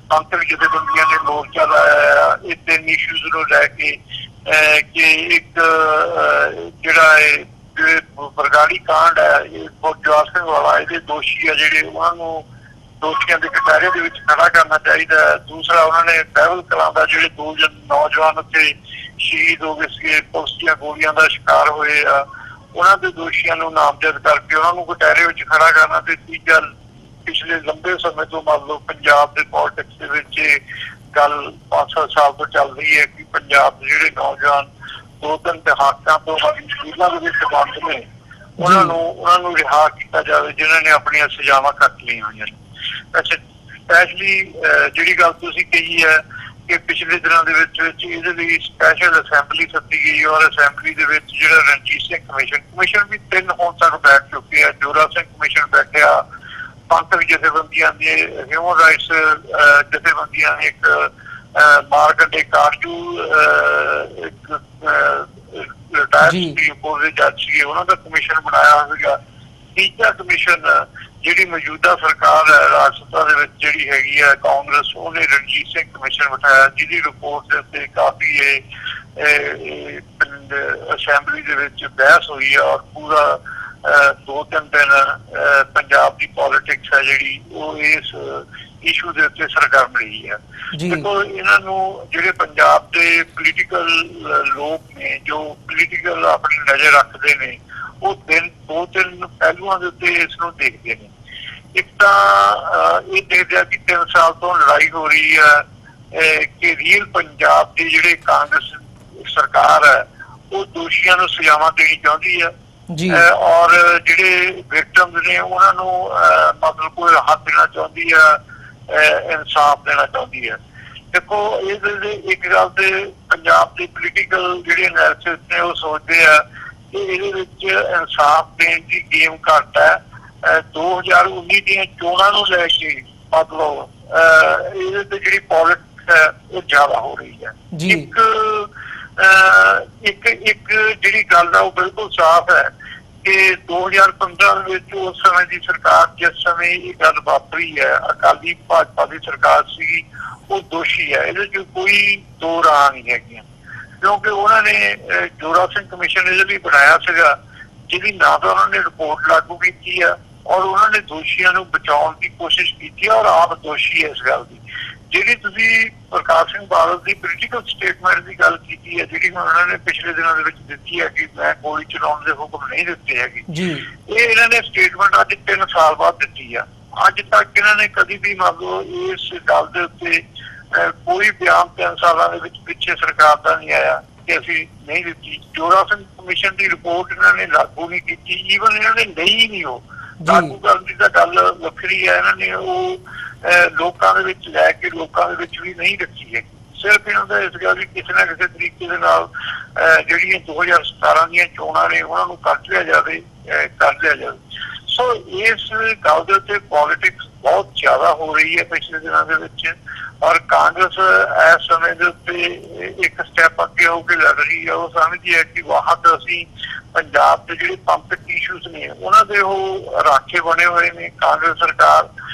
ਪੰਥਕ ਜਥੇਬੰਦੀਆਂ ਨੇ ਮੋਰਚਾ ਲਾਇਆ ਇਹ 3 ਇਸ਼ੂਜ਼ ਨੂੰ ਲੈ ਕੇ ਕਿ ਇੱਕ ਜਿਹੜਾ ਇਹ ਬਰਗਾੜੀ ਕਾਂਡ ਹੈ ਇਹ ਜਵਾਹਰ ਸਿੰਘ ਵਾਲਾ, ਇਹਦੇ ਦੋਸ਼ੀ ਆ ਜਿਹੜੇ ਉਹਨਾਂ ਨੂੰ ਦੋਸ਼ੀਆਂ ਦੇ ਕਟਾਰੇ ਦੇ ਵਿੱਚ ਖੜਾ ਕਰਨਾ ਚਾਹੀਦਾ ਹੈ। ਦੂਸਰਾ, ਉਹਨਾਂ ਨੇ ਬਹਿਬਲ ਕਲਾਂ ਦਾ ਜਿਹੜੇ 2 ਨੌਜਵਾਨ ਉੱਥੇ ਸ਼ਹੀਦ ਹੋ ਗਏ ਸੀਗੇ, ਪੁਲਿਸ ਦੀਆਂ ਗੋਲੀਆਂ ਦਾ ਸ਼ਿਕਾਰ ਹੋਏ ਆ, ਉਹਨਾਂ ਦੇ ਦੋਸ਼ੀਆਂ ਨੂੰ ਨਾਮਜ਼ਦ ਕਰਕੇ ਉਹਨਾਂ ਨੂੰ ਕਟਾਰੇ ਵਿੱਚ ਖੜਾ ਕਰਨਾ। ਤੇ ਤੀਜਾ, ਪਿਛਲੇ ਲੰਬੇ ਸਮੇਂ ਤੋਂ ਮੰਨ ਲਓ ਪੰਜਾਬ ਦੇ ਪੋਲਿਟਿਕਸ ਦੇ ਵਿੱਚ ਗੱਲ 5-7 ਸਾਲ ਤੋਂ ਚੱਲ ਰਹੀ ਹੈ ਕਿ ਪੰਜਾਬ ਦੇ ਜਿਹੜੇ ਨੌਜਵਾਨ 2-3 ਦਹਾਕਿਆਂ ਤੋਂ ਸਕੂਲਾਂ ਦੇ ਵਿੱਚ ਬੰਦ ਨੇ, ਉਹਨਾਂ ਨੂੰ ਰਿਹਾ ਕੀਤਾ ਜਾਵੇ ਜਿਨ੍ਹਾਂ ਨੇ ਆਪਣੀਆਂ ਸਜ਼ਾਵਾਂ ਕੱਟ ਲਈਆਂ ਹੋਈਆਂ ਨੇ। ਅੱਛਾ, ਸਪੈਸ਼ਲੀ ਜਿਹੜੀ ਗੱਲ ਤੁਸੀਂ ਕਹੀ ਹੈ ਕਿ ਪਿਛਲੇ ਦਿਨਾਂ ਦੇ ਵਿੱਚ ਇਹਦੇ ਲਈ ਸਪੈਸ਼ਲ ਅਸੈਂਬਲੀ ਸੱਦੀ ਗਈ ਔਰ ਅਸੈਂਬਲੀ ਦੇ ਵਿੱਚ ਜਿਹੜਾ ਰਣਜੀਤ ਸਿੰਘ ਕਮਿਸ਼ਨ ਵੀ 3 ਹੁਣ ਤੱਕ ਬੈਠ ਚੁੱਕੇ ਆ। ਜੋਰਾ ਸਿੰਘ ਕਮਿਸ਼ਨ ਬੈਠਿਆ, ਪੰਥਕ ਜਥੇਬੰਦੀਆਂ ਦੇ, ਹਿਊਮਨ ਰਾਈਟਸ ਜਥੇਬੰਦੀਆਂ ਨੇ, ਇੱਕ ਮਾਰਕੰਡੇ ਕਾਰਜੂ ਇੱਕ ਰਿਟਾਇਰਡ ਸੁਪਰੀਮ ਕੋਰਟ ਦੇ ਜੱਜ ਸੀਗੇ, ਉਹਨਾਂ ਦਾ ਕਮਿਸ਼ਨ ਬਣਾਇਆ ਸੀਗਾ। ਤੀਜਾ ਕਮਿਸ਼ਨ ਜਿਹੜੀ ਮੌਜੂਦਾ ਸਰਕਾਰ ਹੈ ਰਾਜ ਸੱਤਾ ਦੇ ਵਿੱਚ ਜਿਹੜੀ ਹੈਗੀ ਹੈ ਕਾਂਗਰਸ, ਉਹਨੇ ਰਣਜੀਤ ਸਿੰਘ ਕਮਿਸ਼ਨ ਬਿਠਾਇਆ ਜਿਹਦੀ ਰਿਪੋਰਟ ਦੇ ਉੱਤੇ ਕਾਫੀ ਅਸੈਂਬਲੀ ਦੇ ਵਿੱਚ ਬਹਿਸ ਹੋਈ ਹੈ ਔਰ ਪੂਰਾ 2-3 ਦਿਨ ਪੰਜਾਬ ਦੀ ਪੋਲਿਟਿਕਸ ਹੈ ਜਿਹੜੀ ਉਹ ਇਸ ਇਸ਼ੂ ਦੇ ਉੱਤੇ ਸਰਗਰਮ ਰਹੀ ਹੈ। ਦੇਖੋ, ਇਹਨਾਂ ਨੂੰ ਜਿਹੜੇ ਪੰਜਾਬ ਦੇ ਪੋਲੀਟੀਕਲ ਲੋਕ ਨੇ ਜੋ ਪੋਲੀਟੀਕਲ ਆਪਣੀ ਨਜ਼ਰ ਰੱਖਦੇ ਨੇ ਉਹ 2-3 ਪਹਿਲੂਆਂ ਦੇ ਉੱਤੇ ਇਸ ਨੂੰ ਦੇਖਦੇ ਨੇ। ਇੱਕ ਤਾਂ ਇਹ ਦੇਖਦੇ ਆ ਕਿ 3 ਸਾਲ ਤੋਂ ਲੜਾਈ ਹੋ ਰਹੀ ਹੈ ਕਿ ਰੀਅਲ ਪੰਜਾਬ ਦੀ ਜਿਹੜੇ ਕਾਂਗਰਸ ਸਰਕਾਰ ਹੈ ਉਹ ਦੋਸ਼ੀਆਂ ਨੂੰ ਸਜ਼ਾਵਾਂ ਦੇਣੀ ਚਾਹੁੰਦੀ ਹੈ ਔਰ ਜਿਹੜੇ ਵਿਕਟਮਸ ਨੇ ਉਹਨਾਂ ਨੂੰ ਮਤਲਬ ਕੋਈ ਰਾਹਤ ਦੇਣਾ ਚਾਹੁੰਦੀ ਹੈ, ਇਨਸਾਫ ਦੇਣਾ ਚਾਹੁੰਦੀ ਹੈ। ਦੇਖੋ, ਇੱਕ ਗੱਲ ਤੇ ਪੰਜਾਬ ਦੇ ਪੋਲੀਟੀਕਲ ਜਿਹੜੇ ਐਨਾਲਿਸਿਸ ਨੇ ਉਹ ਸੋਚਦੇ ਆ ਕਿ ਇਹਦੇ ਵਿੱਚ ਇਨਸਾਫ ਦੇਣ ਦੀ ਗੇਮ ਘੱਟ ਹੈ। 2019 ਦੀਆਂ ਚੋਣਾਂ ਨੂੰ ਲੈ ਕੇ ਮਤਲਬ ਇਹਦੇ ਤੇ ਜਿਹੜੀ ਪੋਲਿਟਿਕਸ ਹੈ ਉਹ ਜ਼ਿਆਦਾ ਹੋ ਰਹੀ ਹੈ। ਇੱਕ ਜਿਹੜੀ ਗੱਲ ਹੈ ਉਹ ਬਿਲਕੁਲ ਸਾਫ਼ ਹੈ ਕਿ 2015 ਦੇ ਵਿੱਚ ਉਸ ਸਮੇਂ ਦੀ ਸਰਕਾਰ, ਜਿਸ ਸਮੇਂ ਇਹ ਗੱਲ ਵਾਪਰੀ ਹੈ, ਅਕਾਲੀ ਭਾਜਪਾ ਦੀ ਸਰਕਾਰ ਸੀ, ਉਹ ਦੋਸ਼ੀ ਹੈ। ਇਹਦੇ ਚ ਕੋਈ 2 ਰਾਹ ਨਹੀਂ ਹੈਗੀਆਂ ਕਿਉਂਕਿ ਉਹਨਾਂ ਨੇ ਜੋਰਾ ਸਿੰਘ ਕਮਿਸ਼ਨ ਇਹਦੇ ਲਈ ਬਣਾਇਆ ਸੀਗਾ ਜਿਹਦੀ ਨਾ ਤਾਂ ਉਹਨਾਂ ਨੇ ਰਿਪੋਰਟ ਲਾਗੂ ਕੀਤੀ ਆ ਔਰ ਉਹਨਾਂ ਨੇ ਦੋਸ਼ੀਆਂ ਨੂੰ ਬਚਾਉਣ ਦੀ ਕੋਸ਼ਿਸ਼ ਕੀਤੀ ਔਰ ਆਪ ਦੋਸ਼ੀ ਹੈ ਇਸ ਗੱਲ ਦੀ। ਜਿਹੜੀ ਤੁਸੀਂ ਪ੍ਰਕਾਸ਼ ਸਿੰਘ ਬਾਦਲ ਦੀ ਪੋਲੀਟੀਕਲ ਸਟੇਟਮੈਂਟ ਦੀ ਗੱਲ ਕੀਤੀ ਹੈ ਜਿਹੜੀ ਉਹਨਾਂ ਨੇ ਪਿਛਲੇ ਦਿਨਾਂ ਦੇ ਵਿੱਚ ਦਿੱਤੀ ਹੈ ਕਿ ਮੈਂ ਗੋਲੀ ਚਲਾਉਣ ਦੇ ਹੁਕਮ ਨਹੀਂ ਦਿੱਤੇ ਹੈਗੇ, ਇਹ ਇਹਨਾਂ ਨੇ ਸਟੇਟਮੈਂਟ ਅੱਜ 3 ਸਾਲ ਬਾਅਦ ਦਿੱਤੀ ਆ। ਅੱਜ ਤੱਕ ਇਹਨਾਂ ਨੇ ਕਦੀ ਵੀ ਮੰਨ ਲਓ ਇਸ ਗੱਲ ਦੇ ਉੱਤੇ ਕੋਈ ਬਿਆਨ 3 ਸਾਲਾਂ ਦੇ ਵਿੱਚ ਪਿੱਛੇ ਸਰਕਾਰ ਦਾ ਨਹੀਂ ਆਇਆ ਕਿ ਅਸੀਂ ਨਹੀਂ ਦਿੱਤੀ। ਜੋਰਾ ਸਿੰਘ ਕਮਿਸ਼ਨ ਦੀ ਰਿਪੋਰਟ ਇਹਨਾਂ ਨੇ ਲਾਗੂ ਨਹੀਂ ਕੀਤੀ, ਈਵਨ ਇਹਨਾਂ ਨੇ ਲਈ ਨਹੀਂ ਉਹ ਲਾਗੂ ਕਰਨ ਦੀ ਤਾਂ ਗੱਲ ਵੱਖਰੀ ਹੈ, ਇਹਨਾਂ ਨੇ ਉਹ ਲੋਕਾਂ ਦੇ ਵਿੱਚ ਲੈ ਕੇ ਲੋਕਾਂ ਦੇ ਵਿੱਚ ਵੀ ਨਹੀਂ ਰੱਖੀ ਹੈ। ਸਿਰਫ ਇਹਨਾਂ ਦਾ ਇਸ ਗੱਲ ਵੀ ਕਿਸੇ ਨਾ ਕਿਸੇ ਤਰੀਕੇ ਦੇ ਨਾਲ ਜਿਹੜੀਆਂ 2017 ਦੀਆਂ ਚੋਣਾਂ ਨੇ ਉਹਨਾਂ ਨੂੰ ਕਰ ਲਿਆ ਜਾਵੇ। ਸੋ ਇਸ ਗੱਲ ਦੇ ਉੱਤੇ ਪੋਲੀਟਿਕਸ ਬਹੁਤ ਜ਼ਿਆਦਾ ਹੋ ਰਹੀ ਹੈ ਪਿਛਲੇ ਦਿਨਾਂ ਦੇ ਵਿੱਚ, ਔਰ ਕਾਂਗਰਸ ਇਸ ਸਮੇਂ ਦੇ ਉੱਤੇ ਇੱਕ ਸਟੈਪ ਅੱਗੇ ਹੋ ਕੇ ਲੜ ਰਹੀ ਹੈ। ਉਹ ਸਮਝਦੀ ਹੈ ਕਿ ਵਾਹਤ ਅਸੀਂ ਪੰਜਾਬ ਦੇ ਜਿਹੜੇ ਪੰਪਿਕ ਇਸ਼ੂਜ਼ ਨੇ ਉਹਨਾਂ ਦੇ ਉਹ ਰਾਖੇ ਬਣੇ ਹੋਏ ਨੇ ਕਾਂਗਰਸ ਸਰਕਾਰ,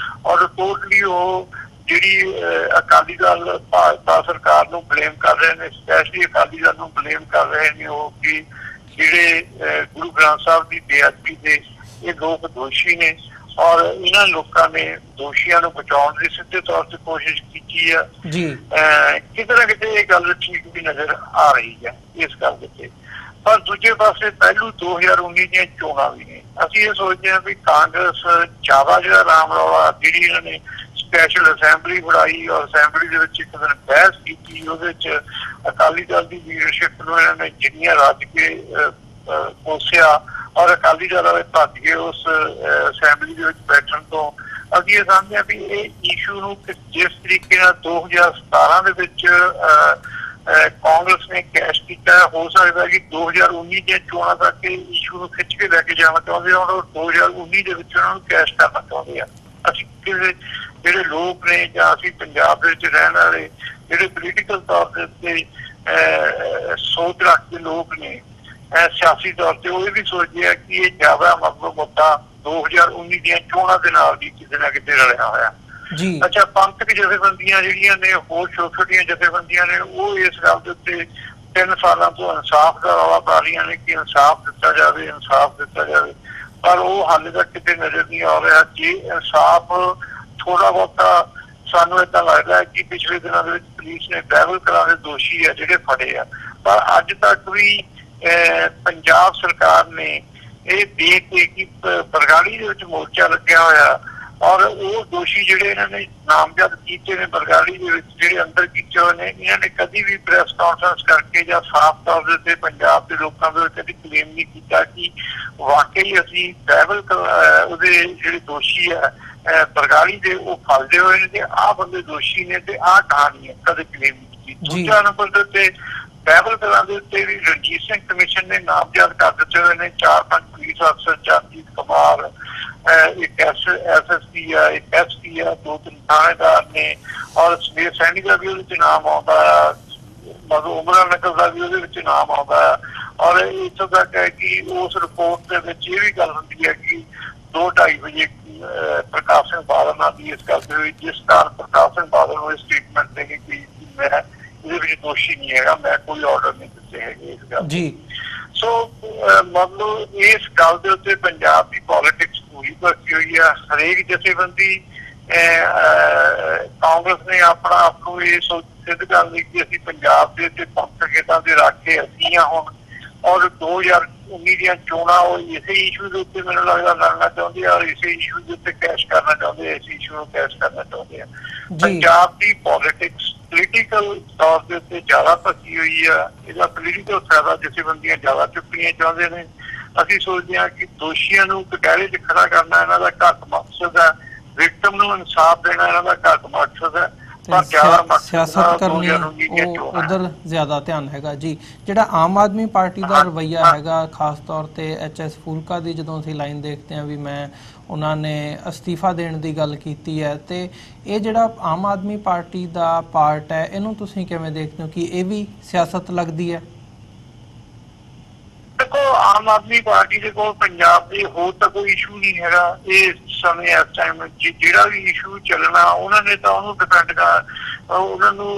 ਔਰ ਟੋਟਲੀ ਉਹ ਜਿਹੜੀ ਅਕਾਲੀ ਦਲ ਭਾਜਪਾ ਸਰਕਾਰ ਨੂੰ ਬਲੇਮ ਕਰ ਰਹੇ ਨੇ, ਸਪੈਸ਼ਲੀ ਅਕਾਲੀ ਦਲ ਨੂੰ ਬਲੇਮ ਕਰ ਰਹੇ ਨੇ ਉਹ ਕਿ ਜਿਹੜੇ ਗੁਰੂ ਗ੍ਰੰਥ ਸਾਹਿਬ ਦੀ ਬੇਅਦਬੀ ਦੇ ਇਹ ਲੋਕ ਦੋਸ਼ੀ ਨੇ, ਔਰ ਇਹਨਾਂ ਲੋਕਾਂ ਨੇ ਦੋਸ਼ੀਆਂ ਨੂੰ ਬਚਾਉਣ ਦੀ ਸਿੱਧੇ ਤੌਰ ਤੇ ਕੋਸ਼ਿਸ਼ ਕੀਤੀ ਆ ਜੀ। ਕਿਤੇ ਨਾ ਕਿਤੇ ਇਹ ਗੱਲ ਠੀਕ ਵੀ ਨਜ਼ਰ ਆ ਰਹੀ ਹੈ ਇਸ ਗੱਲ ਦੇ। ਪਰ ਦੂਜੇ ਪਾਸੇ ਪਹਿਲੂ 2019 ਦੀਆਂ ਚੋਣਾਂ ਵੀ ਨੇ। ਅਸੀਂ ਇਹ ਸੋਚਦੇ ਹਾਂ ਵੀ ਕਾਂਗਰਸ ਜ਼ਿਆਦਾ ਜਿਹੜਾ ਰਾਮ ਰੌਲਾ ਜਿਹੜੀ ਇਹਨਾਂ ਨੇ ਸਪੈਸ਼ਲ ਅਸੈਂਬਲੀ ਬਣਾਈ ਔਰ ਅਸੈਂਬਲੀ ਦੇ ਵਿੱਚ ਇੱਕ ਦਿਨ ਬਹਿਸ ਕੀਤੀ, ਉਹਦੇ ਵਿੱਚ ਅਕਾਲੀ ਦਲ ਦੀ ਲੀਡਰਸ਼ਿਪ ਨੂੰ ਇਹਨਾਂ ਨੇ ਜਿੰਨੀਆਂ ਰੱਜ ਕੇ ਕੋਸਿਆ ਔਰ ਅਕਾਲੀ ਦਲ ਵਾਲੇ ਭੱਜ ਗਏ ਉਸ ਅਸੈਂਬਲੀ ਦੇ ਵਿੱਚ ਬੈਠਣ ਤੋਂ। ਅਸੀਂ ਇਹ ਸਮਝਦੇ ਹਾਂ ਵੀ ਇਹ ਇਸ਼ੂ ਨੂੰ ਜਿਸ ਤਰੀਕੇ ਨਾਲ 2017 ਦੇ ਵਿੱਚ ਕਾਂਗਰਸ ਨੇ ਕੈਸ਼ ਕੀਤਾ, ਹੋ ਸਕਦਾ ਕਿ 2019 ਦੀਆਂ ਚੋਣਾਂ ਤੱਕ ਇਹ ਇਸ਼ੂ ਨੂੰ ਖਿੱਚ ਕੇ ਲੈ ਕੇ ਜਾਣਾ ਚਾਹੁੰਦੇ ਆ, ਔਰ 2019 ਦੇ ਵਿੱਚ ਉਹਨਾਂ ਨੂੰ ਕੈਸ਼ ਕਰਨਾ ਚਾਹੁੰਦੇ ਆ। ਅਸੀਂ ਜਿਹੜੇ ਲੋਕ ਨੇ ਜਾਂ ਅਸੀਂ ਪੰਜਾਬ ਦੇ ਵਿੱਚ ਰਹਿਣ ਵਾਲੇ ਜਿਹੜੇ ਪੋਲੀਟੀਕਲ ਤੌਰ ਦੇ ਉੱਤੇ ਸੋਚ ਰੱਖਦੇ ਲੋਕ ਨੇ ਸਿਆਸੀ ਤੌਰ ਤੇ, ਉਹ ਇਹ ਵੀ ਸੋਚਦੇ ਆ ਕਿ ਇਹ ਜ਼ਿਆਦਾ ਮਤਲਬ ਮੁੱਦਾ 2019 ਦੀਆਂ ਚੋਣਾਂ ਦੇ ਨਾਲ ਵੀ ਕਿਤੇ ਨਾ ਕਿਤੇ ਰਲਿਆ ਹੋਇਆ ਜੀ। ਅੱਛਾ, ਪੰਥਕ ਜਥੇਬੰਦੀਆਂ ਜਿਹੜੀਆਂ ਨੇ ਹੋਰ ਛੋਟੀਆਂ ਜਥੇਬੰਦੀਆਂ ਨੇ ਉਹ ਇਸ ਗੱਲ ਦੇ ਉੱਤੇ 3 ਸਾਲਾਂ ਤੋਂ ਇਨਸਾਫ ਦਾ ਰੌਲਾ ਪਾ ਰਹੀਆਂ ਨੇ ਕਿ ਇਨਸਾਫ ਦਿੱਤਾ ਜਾਵੇ, ਇਨਸਾਫ ਦਿੱਤਾ ਜਾਵੇ, ਪਰ ਉਹ ਹਾਲੇ ਤੱਕ ਕਿਤੇ ਨਜ਼ਰ ਨਹੀਂ ਆ ਰਿਹਾ। ਜੇ ਇਨਸਾਫ ਥੋੜਾ ਬਹੁਤਾ ਸਾਨੂੰ ਏਦਾਂ ਲੱਗਦਾ ਹੈ ਕਿ ਪਿਛਲੇ ਦਿਨਾਂ ਦੇ ਵਿੱਚ ਪੁਲਿਸ ਨੇ ਬਹਿਬਲ ਕਲਾਂ ਦੇ ਦੋਸ਼ੀ ਆ ਜਿਹੜੇ ਫੜੇ ਆ, ਪਰ ਅੱਜ ਤੱਕ ਵੀ ਪੰਜਾਬ ਸਰਕਾਰ ਨੇ ਇਹ ਦੇਖ ਕੇ ਕਿ ਬਰਗਾੜੀ ਦੇ ਵਿੱਚ ਮੋਰਚਾ ਲੱਗਿਆ ਹੋਇਆ ਔਰ ਉਹ ਦੋਸ਼ੀ ਜਿਹੜੇ ਇਹਨਾਂ ਨੇ ਨਾਮਜ਼ਦ ਕੀਤੇ ਨੇ ਬਰਗਾੜੀ ਦੇ ਵਿੱਚ ਜਿਹੜੇ ਅੰਦਰ ਕੀਤੇ ਹੋਏ ਨੇ, ਇਹਨਾਂ ਨੇ ਕਦੀ ਵੀ ਪ੍ਰੈਸ ਕਾਨਫਰੰਸ ਕਰਕੇ ਜਾਂ ਸਾਫ਼ ਤੌਰ ਦੇ ਉੱਤੇ ਪੰਜਾਬ ਦੇ ਲੋਕਾਂ ਦੇ ਉੱਤੇ ਕਦੀ ਕਲੇਮ ਨਹੀਂ ਕੀਤਾ ਕਿ ਵਾਕਈ ਅਸੀਂ ਬਹਿਬਲ ਉਹਦੇ ਜਿਹੜੇ ਦੋਸ਼ੀ ਆ ਬਰਗਾੜੀ ਦੇ ਉਹ ਫਸਦੇ ਹੋਏ ਨੇ ਤੇ ਆਹ ਬੰਦੇ ਦੋਸ਼ੀ ਨੇ ਤੇ ਆਹ ਕਹਾਣੀ ਹੈ, ਕਦੇ ਕਲੇਮ ਨਹੀਂ ਕੀਤੀ। ਦੂਜਾ ਨੰਬਰ ਦੇ ਉੱਤੇ ਬਹਿਬਲ ਕਲਾਂ ਦੇ ਉੱਤੇ ਵੀ ਰਣਜੀਤ ਸਿੰਘ ਕਮਿਸ਼ਨ ਨੇ ਨਾਮਜ਼ਦ ਕਰ ਦਿੱਤੇ ਹੋਏ ਨੇ 4-5 ਪੁਲਿਸ ਅਫਸਰ, ਚਰਨਜੀਤ ਕੁਮਾਰ, ਇੱਕ SSP ਆ, ਇੱਕ SP ਆ, 2-3 ਥਾਣੇਦਾਰ ਨੇ, ਔਰ ਸੁਮੇਰ ਸੈਣੀ ਦਾ ਵੀ ਉਹਦੇ ਚ ਨਾਮ ਆਉਂਦਾ ਆ, ਮਤਲਬ ਉਮਰਾ ਨਗਰ ਦਾ ਵੀ ਉਹਦੇ ਵਿੱਚ ਨਾਮ ਆਉਂਦਾ ਆ। ਔਰ ਇੱਥੋਂ ਤੱਕ ਹੈ ਕਿ ਉਸ ਰਿਪੋਰਟ ਦੇ ਵਿੱਚ ਇਹ ਵੀ ਗੱਲ ਹੁੰਦੀ ਹੈ ਕਿ 2-2:30 ਵਜੇ ਪ੍ਰਕਾਸ਼ ਸਿੰਘ ਬਾਦਲ ਨਾਲ ਵੀ ਇਸ ਗੱਲ ਤੇ ਹੋਈ, ਜਿਸ ਕਾਰਨ ਪ੍ਰਕਾਸ਼ ਸਿੰਘ ਬਾਦਲ ਨੂੰ ਇਹ ਸਟੇਟਮੈਂਟ ਦੇ ਕੇ ਕਿ ਮੈਂ ਇਹਦੇ ਵਿੱਚ ਦੋਸ਼ੀ ਨਹੀਂ ਹੈਗਾ, ਮੈਂ ਕੋਈ ਆਰਡਰ ਨਹੀਂ ਦਿੱਤੇ ਹੈਗੇ ਇਸ ਗੱਲ ਜੀ। ਸੋ ਮਤਲਬ ਇਸ ਗੱਲ ਦੇ ਉੱਤੇ ਪੰਜਾਬ ਦੀ ਪੋਲੀਟਿਕਸ ਪੂਰੀ ਭਰਤੀ ਹੋਈ ਆ। ਹਰੇਕ ਜਥੇਬੰਦੀ ਕਾਂਗਰਸ ਨੇ ਆਪਣਾ ਆਪ ਨੂੰ ਇਹ ਸਿੱਧ ਕਰ ਲਈ ਕਿ ਅਸੀਂ ਪੰਜਾਬ ਦੇ ਉੱਤੇ ਪੰਥਕ ਦੇ ਰਾਖੇ ਅਸੀਂ ਆ ਹੁਣ, ਔਰ 2019 ਦੀਆਂ ਚੋਣਾਂ ਉਹ ਇਸੇ ਇਸ਼ੂ ਦੇ ਉੱਤੇ ਮੈਨੂੰ ਲੱਗਦਾ ਲੜਨਾ ਚਾਹੁੰਦੇ ਆ ਔਰ ਇਸੇ ਇਸ਼ੂ ਦੇ ਉੱਤੇ ਕੈਸ਼ ਕਰਨਾ ਚਾਹੁੰਦੇ ਆ, ਇਸ ਇਸ਼ੂ ਨੂੰ ਕੈਸ਼ ਕਰਨਾ ਚਾਹੁੰਦੇ ਆ। ਪੰਜਾਬ ਦੀ ਪੋਲੀਟਿਕਸ ਪੋਲੀਟੀਕਲ ਤੌਰ ਦੇ ਉੱਤੇ ਜ਼ਿਆਦਾ ਭੱਜੀ ਹੋਈ ਆ, ਇਹਦਾ ਪੋਲੀਟੀਕਲ ਫਾਇਦਾ ਜਥੇਬੰਦੀਆਂ ਜ਼ਿਆਦਾ ਚੁੱਕਣੀਆਂ ਚਾਹੁੰਦੇ ਨੇ। ਅਸੀਂ ਸੋਚਦੇ ਹਾਂ ਕਿ ਦੋਸ਼ੀਆਂ ਨੂੰ ਕਟਹਿਰੇ 'ਚ ਖੜਾ ਕਰਨਾ ਇਹਨਾਂ ਦਾ ਘੱਟ ਮਕਸਦ ਹੈ, ਵਿਕਟਮ ਨੂੰ ਇਨਸਾਫ ਦੇਣਾ ਇਹਨਾਂ ਦਾ ਘੱਟ ਮਕਸਦ ਹੈ, ਸਿਆਸਤ ਕਰਨੀ ਉਹ ਉਧਰ ਜ਼ਿਆਦਾ ਧਿਆਨ ਹੈਗਾ ਜੀ। ਜਿਹੜਾ ਆਮ ਆਦਮੀ ਪਾਰਟੀ ਦਾ ਰਵੱਈਆ ਹੈਗਾ ਖਾਸ ਤੌਰ ਤੇ HS ਫੂਲਕਾ ਦੀ ਜਦੋਂ ਅਸੀਂ ਲਾਈਨ ਦੇਖਦੇ ਹਾਂ ਵੀ ਮੈਂ ਉਹਨਾਂ ਨੇ ਅਸਤੀਫਾ ਦੇਣ ਦੀ ਗੱਲ ਕੀਤੀ ਹੈ, ਤੇ ਇਹ ਜਿਹੜਾ ਆਮ ਆਦਮੀ ਪਾਰਟੀ ਦਾ ਪਾਰਟ ਹੈ ਇਹਨੂੰ ਤੁਸੀਂ ਕਿਵੇਂ ਦੇਖਦੇ ਹੋ ਕਿ ਇਹ ਵੀ ਸਿਆਸਤ ਲੱਗਦੀ ਹੈ? ਦੇਖੋ, ਆਮ ਆਦਮੀ ਪਾਰਟੀ ਦੇ ਕੋਲ ਪੰਜਾਬ ਦੇ ਹੋਰ ਤਾਂ ਕੋਈ ਇਸ਼ੂ ਨਹੀਂ ਹੈਗਾ ਇਸ ਸਮੇਂ ਇਸ ਟਾਈਮ। ਜਿਹੜਾ ਵੀ ਇਸ਼ੂ ਚੱਲਣਾ ਉਹਨਾਂ ਨੇ ਤਾਂ ਉਹਨੂੰ ਡਿਪੈਂਡ ਕਰ ਉਹਨਾਂ ਨੂੰ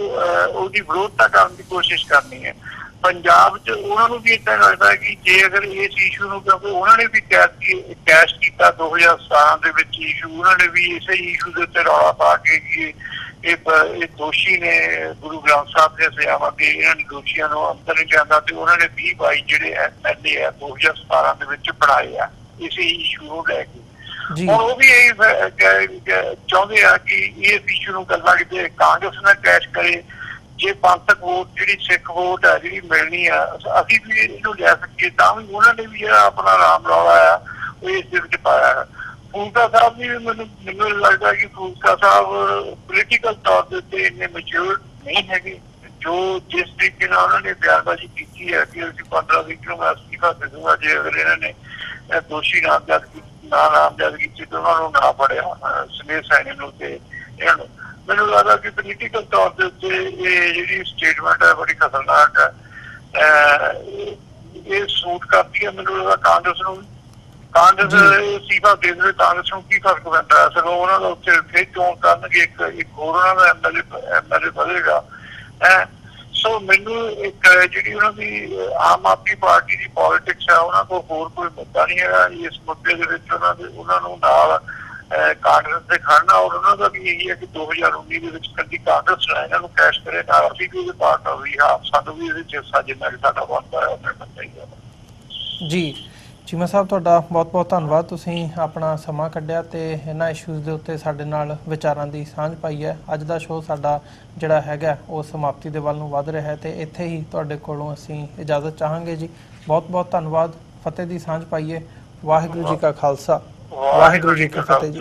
ਉਹਦੀ ਵਿਰੋਧਤਾ ਕਰਨ ਦੀ ਕੋਸ਼ਿਸ਼ ਕਰਨੀ ਹੈ। ਪੰਜਾਬ 'ਚ ਉਹਨਾਂ ਨੂੰ ਵੀ ਏਦਾਂ ਲੱਗਦਾ ਕਿ ਜੇ ਅਗਰ ਇਸ ਇਸ਼ੂ ਨੂੰ, ਕਿਉਂਕਿ ਉਹਨਾਂ ਨੇ ਵੀ ਕੈਸ਼ ਕੀਤਾ 2017 ਦੇ ਵਿੱਚ ਇਸ਼ੂ, ਉਹਨਾਂ ਨੇ ਵੀ ਇਸੇ ਇਸ਼ੂ ਦੇ ਉੱਤੇ ਰੌਲਾ ਪਾ ਕੇ ਕਿ ਇਹ ਦੋਸ਼ੀ ਨੇ ਗੁਰੂ ਗ੍ਰੰਥ ਸਾਹਿਬ ਦੀਆਂ ਸਜ਼ਾਵਾਂ ਦੇ, ਇਹਨਾਂ ਨੇ ਦੋਸ਼ੀਆਂ ਨੂੰ ਅੰਦਰ ਨਹੀਂ ਜਾਂਦਾ, ਤੇ ਉਹਨਾਂ ਨੇ 20-22 ਜਿਹੜੇ MLA ਆ 2017 ਦੇ ਵਿੱਚ ਬਣਾਏ ਆ ਇਸੇ ਇਸ਼ੂ ਨੂੰ ਲੈ ਕੇ। ਹੁਣ ਉਹ ਵੀ ਇਹ ਚਾਹੁੰਦੇ ਆ ਕਿ ਇਸ ਇਸ਼ੂ ਨੂੰ ਗੱਲਾਂ ਕਿਤੇ ਕਾਂਗਰਸ ਨਾਲ ਕੈਸ਼ ਕਰੇ, ਜੇ ਪੰਥਕ ਵੋਟ ਜਿਹੜੀ ਸਿੱਖ ਵੋਟ ਆ ਜਿਹੜੀ ਮਿਲਣੀ ਆ ਅਸੀਂ ਵੀ ਇਹਨੂੰ ਲੈ ਸਕੀਏ, ਤਾਂ ਵੀ ਉਹਨਾਂ ਨੇ ਵੀ ਜਿਹੜਾ ਆਪਣਾ ਰਾਮ ਰੌਲਾ ਆ ਉਹ ਇਸ ਦੇ ਵਿੱਚ ਪਾਇਆ। ਫੂਲਕਾ ਸਾਹਿਬ ਵੀ ਮੈਨੂੰ ਲੱਗਦਾ ਕਿ ਫੂਲਕਾ ਸਾਹਿਬ ਪੋਲੀਟੀਕਲ ਤੌਰ ਦੇ ਉੱਤੇ ਇੰਨੇ ਮੈਚੁਰ ਨਹੀਂ ਹੈਗੇ। ਜੋ ਜਿਸ ਤਰੀਕੇ ਨਾਲ ਉਹਨਾਂ ਨੇ ਬਿਆਨਬਾਜ਼ੀ ਕੀਤੀ ਹੈ ਕਿ ਅਸੀਂ 15-20 ਨੂੰ ਮੈਂ ਅਸਤੀਫਾ ਦੇ ਦੂੰਗਾ ਜੇ ਅਗਰ ਇਹਨਾਂ ਨੇ ਦੋਸ਼ੀ ਨਾਮਜ਼ਦ ਕੀਤੇ ਤੇ ਉਹਨਾਂ ਨੂੰ ਨਾ ਫੜਿਆ ਸਮੇਤ ਸੈਣੀ ਨੂੰ ਤੇ ਇਹਨਾਂ ਨੂੰ, ਮੈਨੂੰ ਲੱਗਦਾ ਕਿ ਪੋਲੀਟੀਕਲ ਤੌਰ ਦੇ ਉੱਤੇ ਇਹ ਜਿਹੜੀ ਸਟੇਟਮੈਂਟ ਹੈ ਬੜੀ ਖਤਰਨਾਕ ਹੈ। ਇਹ ਸੂਟ ਕਰਦੀ ਹੈ ਮੈਨੂੰ ਲੱਗਦਾ ਕਾਂਗਰਸ ਨੂੰ। ਕਾਂਗਰਸ ਅਸਤੀਫਾ ਦੇ ਦੇਵੇ, ਕਾਂਗਰਸ ਨੂੰ ਕੀ ਫਰਕ ਪੈਂਦਾ ਹੈ? ਸਗੋਂ ਉਹਨਾਂ ਦਾ ਉੱਥੇ ਫਿਰ ਚੋਣ ਕਰਨਗੇ, ਇੱਕ ਹੋਰ ਉਹਨਾਂ ਦਾ ਐਮਐਲਏ ਵਧੇਗਾ। ਸੋ ਮੈਨੂੰ ਇੱਕ ਜਿਹੜੀ ਉਹਨਾਂ ਦੀ ਆਮ ਆਦਮੀ ਪਾਰਟੀ ਦੀ ਪੋਲੀਟਿਕਸ ਹੈ, ਉਹਨਾਂ ਕੋਲ ਹੋਰ ਕੋਈ ਮੁੱਦਾ ਨਹੀਂ ਹੈਗਾ ਇਸ ਮੁੱਦੇ ਦੇ ਵਿੱਚ। ਉਹਨਾਂ ਨੂੰ ਨਾਲ ਕਾਂਗਰਸ ਦੇ ਖੜਨਾ, ਔਰ ਉਹਨਾਂ ਦਾ ਵੀ ਇਹੀ ਹੈ ਕਿ 2019 ਦੇ ਵਿੱਚ ਕਦੀ ਕਾਂਗਰਸ ਨਾ ਇਹਨਾਂ ਨੂੰ ਕੈਸ਼ ਕਰੇ, ਨਾਲ ਅਸੀਂ ਵੀ ਉਹਦੇ ਪਾਰਟਨਰ ਵੀ ਹਾਂ, ਸਾਨੂੰ ਵੀ ਇਹਦੇ ਚ ਹਿੱਸਾ ਜਿੰਨਾ ਕਿ ਸਾਡਾ ਬਣਦਾ ਹੈ ਉਹਨਾਂ ਨੂੰ ਚਾਹੀਦਾ। ਜੀ ਚੀਮਾ ਸਾਹਿਬ, ਤੁਹਾਡਾ ਬਹੁਤ ਬਹੁਤ ਧੰਨਵਾਦ। ਤੁਸੀਂ ਆਪਣਾ ਸਮਾਂ ਕੱਢਿਆ ਤੇ ਇਹਨਾਂ ਇਸ਼ੂਜ਼ ਦੇ ਉੱਤੇ ਸਾਡੇ ਨਾਲ ਵਿਚਾਰਾਂ ਦੀ ਸਾਂਝ ਪਾਈ ਹੈ। ਅੱਜ ਦਾ ਸ਼ੋਅ ਸਾਡਾ ਜਿਹੜਾ ਹੈਗਾ ਉਹ ਸਮਾਪਤੀ ਦੇ ਵੱਲ ਨੂੰ ਵੱਧ ਰਿਹਾ ਹੈ ਤੇ ਇੱਥੇ ਹੀ ਤੁਹਾਡੇ ਕੋਲੋਂ ਅਸੀਂ ਇਜਾਜ਼ਤ ਚਾਹਾਂਗੇ ਜੀ। ਬਹੁਤ ਬਹੁਤ ਧੰਨਵਾਦ। ਫਤਿਹ ਦੀ ਸਾਂਝ ਪਾਈਏ। ਵਾਹਿਗੁਰੂ ਜੀ ਕਾ ਖਾਲਸਾ, ਵਾਹਿਗੁਰੂ ਜੀ ਕੀ ਫਤਿਹ ਜੀ।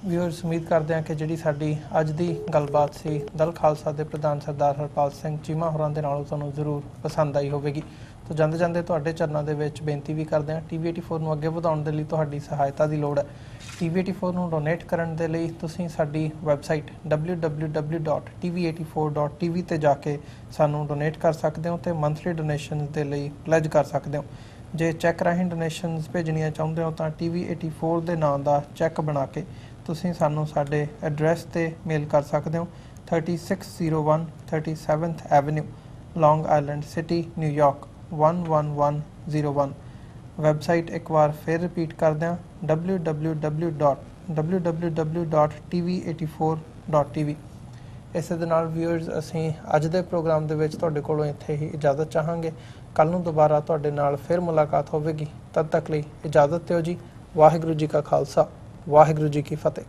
ਵਿਊਅਰਸ, ਉਮੀਦ ਕਰਦੇ ਹਾਂ ਕਿ ਜਿਹੜੀ ਸਾਡੀ ਅੱਜ ਦੀ ਗੱਲਬਾਤ ਸੀ ਦਲ ਖਾਲਸਾ ਦੇ ਪ੍ਰਧਾਨ ਸਰਦਾਰ ਹਰਪਾਲ ਸਿੰਘ ਚੀਮਾ ਹੋਰਾਂ ਦੇ ਨਾਲ ਤੁਹਾਨੂੰ ਜ਼ਰੂਰ ਪਸੰਦ ਆਈ ਹੋਵੇਗੀ। ਤਾਂ ਜਾਂਦੇ ਜਾਂਦੇ ਤੁਹਾਡੇ ਚਰਨਾਂ ਦੇ ਵਿੱਚ ਬੇਨਤੀ ਵੀ ਕਰਦੇ ਹਾਂ, TV84 ਨੂੰ ਅੱਗੇ ਵਧਾਉਣ ਦੇ ਲਈ ਤੁਹਾਡੀ ਸਹਾਇਤਾ ਦੀ ਲੋੜ ਹੈ। TV84 ਨੂੰ ਡੋਨੇਟ ਕਰਨ ਦੇ ਲਈ ਤੁਸੀਂ ਸਾਡੀ ਵੈਬਸਾਈਟ www.tv84.tv ਤੇ ਜਾ ਕੇ ਸਾਨੂੰ ਡੋਨੇਟ ਕਰ ਸਕਦੇ ਹੋ ਤੇ ਮੰਥਲੀ ਡੋਨੇਸ਼ਨਸ ਦੇ ਲਈ ਪਲੈਜ ਕਰ ਸਕਦੇ ਹੋ। ਜੇ ਚੈੱਕ ਰਾਹੀਂ ਡੋਨੇਸ਼ਨਸ ਭੇਜਣੀਆਂ ਚਾਹੁੰਦੇ ਹੋ ਤਾਂ TV84 ਦੇ ਨਾਂ ਦਾ ਚੈੱਕ ਬਣਾ ਕੇ ਤੁਸੀਂ ਸਾਨੂੰ ਸਾਡੇ ਐਡਰੈਸ ਤੇ ਮੇਲ ਕਰ ਸਕਦੇ ਹੋ। 3601 37th ਐਵਨਿਊ, ਲੌਂਗ ਆਈਲੈਂਡ ਸਿਟੀ, ਨਿਊਯਾਰਕ 11101। ਵੈਬਸਾਈਟ ਇੱਕ ਵਾਰ ਫਿਰ ਰਿਪੀਟ ਕਰਦੇ ਹਾਂ, www.tv84.tv। ਇਸੇ ਦੇ ਨਾਲ ਵਿਊਅਰਸ, ਅਸੀਂ ਅੱਜ ਦੇ ਪ੍ਰੋਗਰਾਮ ਦੇ ਵਿੱਚ ਤੁਹਾਡੇ ਕੋਲੋਂ ਇੱਥੇ ਹੀ ਇਜਾਜ਼ਤ ਚਾਹਾਂਗੇ। ਕੱਲ੍ਹ ਨੂੰ ਦੁਬਾਰਾ ਤੁਹਾਡੇ ਨਾਲ ਫਿਰ ਮੁਲਾਕਾਤ ਹੋਵੇਗੀ। ਤਦ ਤੱਕ ਲਈ ਇਜਾਜ਼ਤ ਦਿਓ ਜੀ। ਵਾਹਿਗੁਰੂ ਜੀ ਕਾ ਖਾਲਸਾ, ਵਾਹਿਗੁਰੂ ਜੀ ਕੀ ਫਤਿਹ।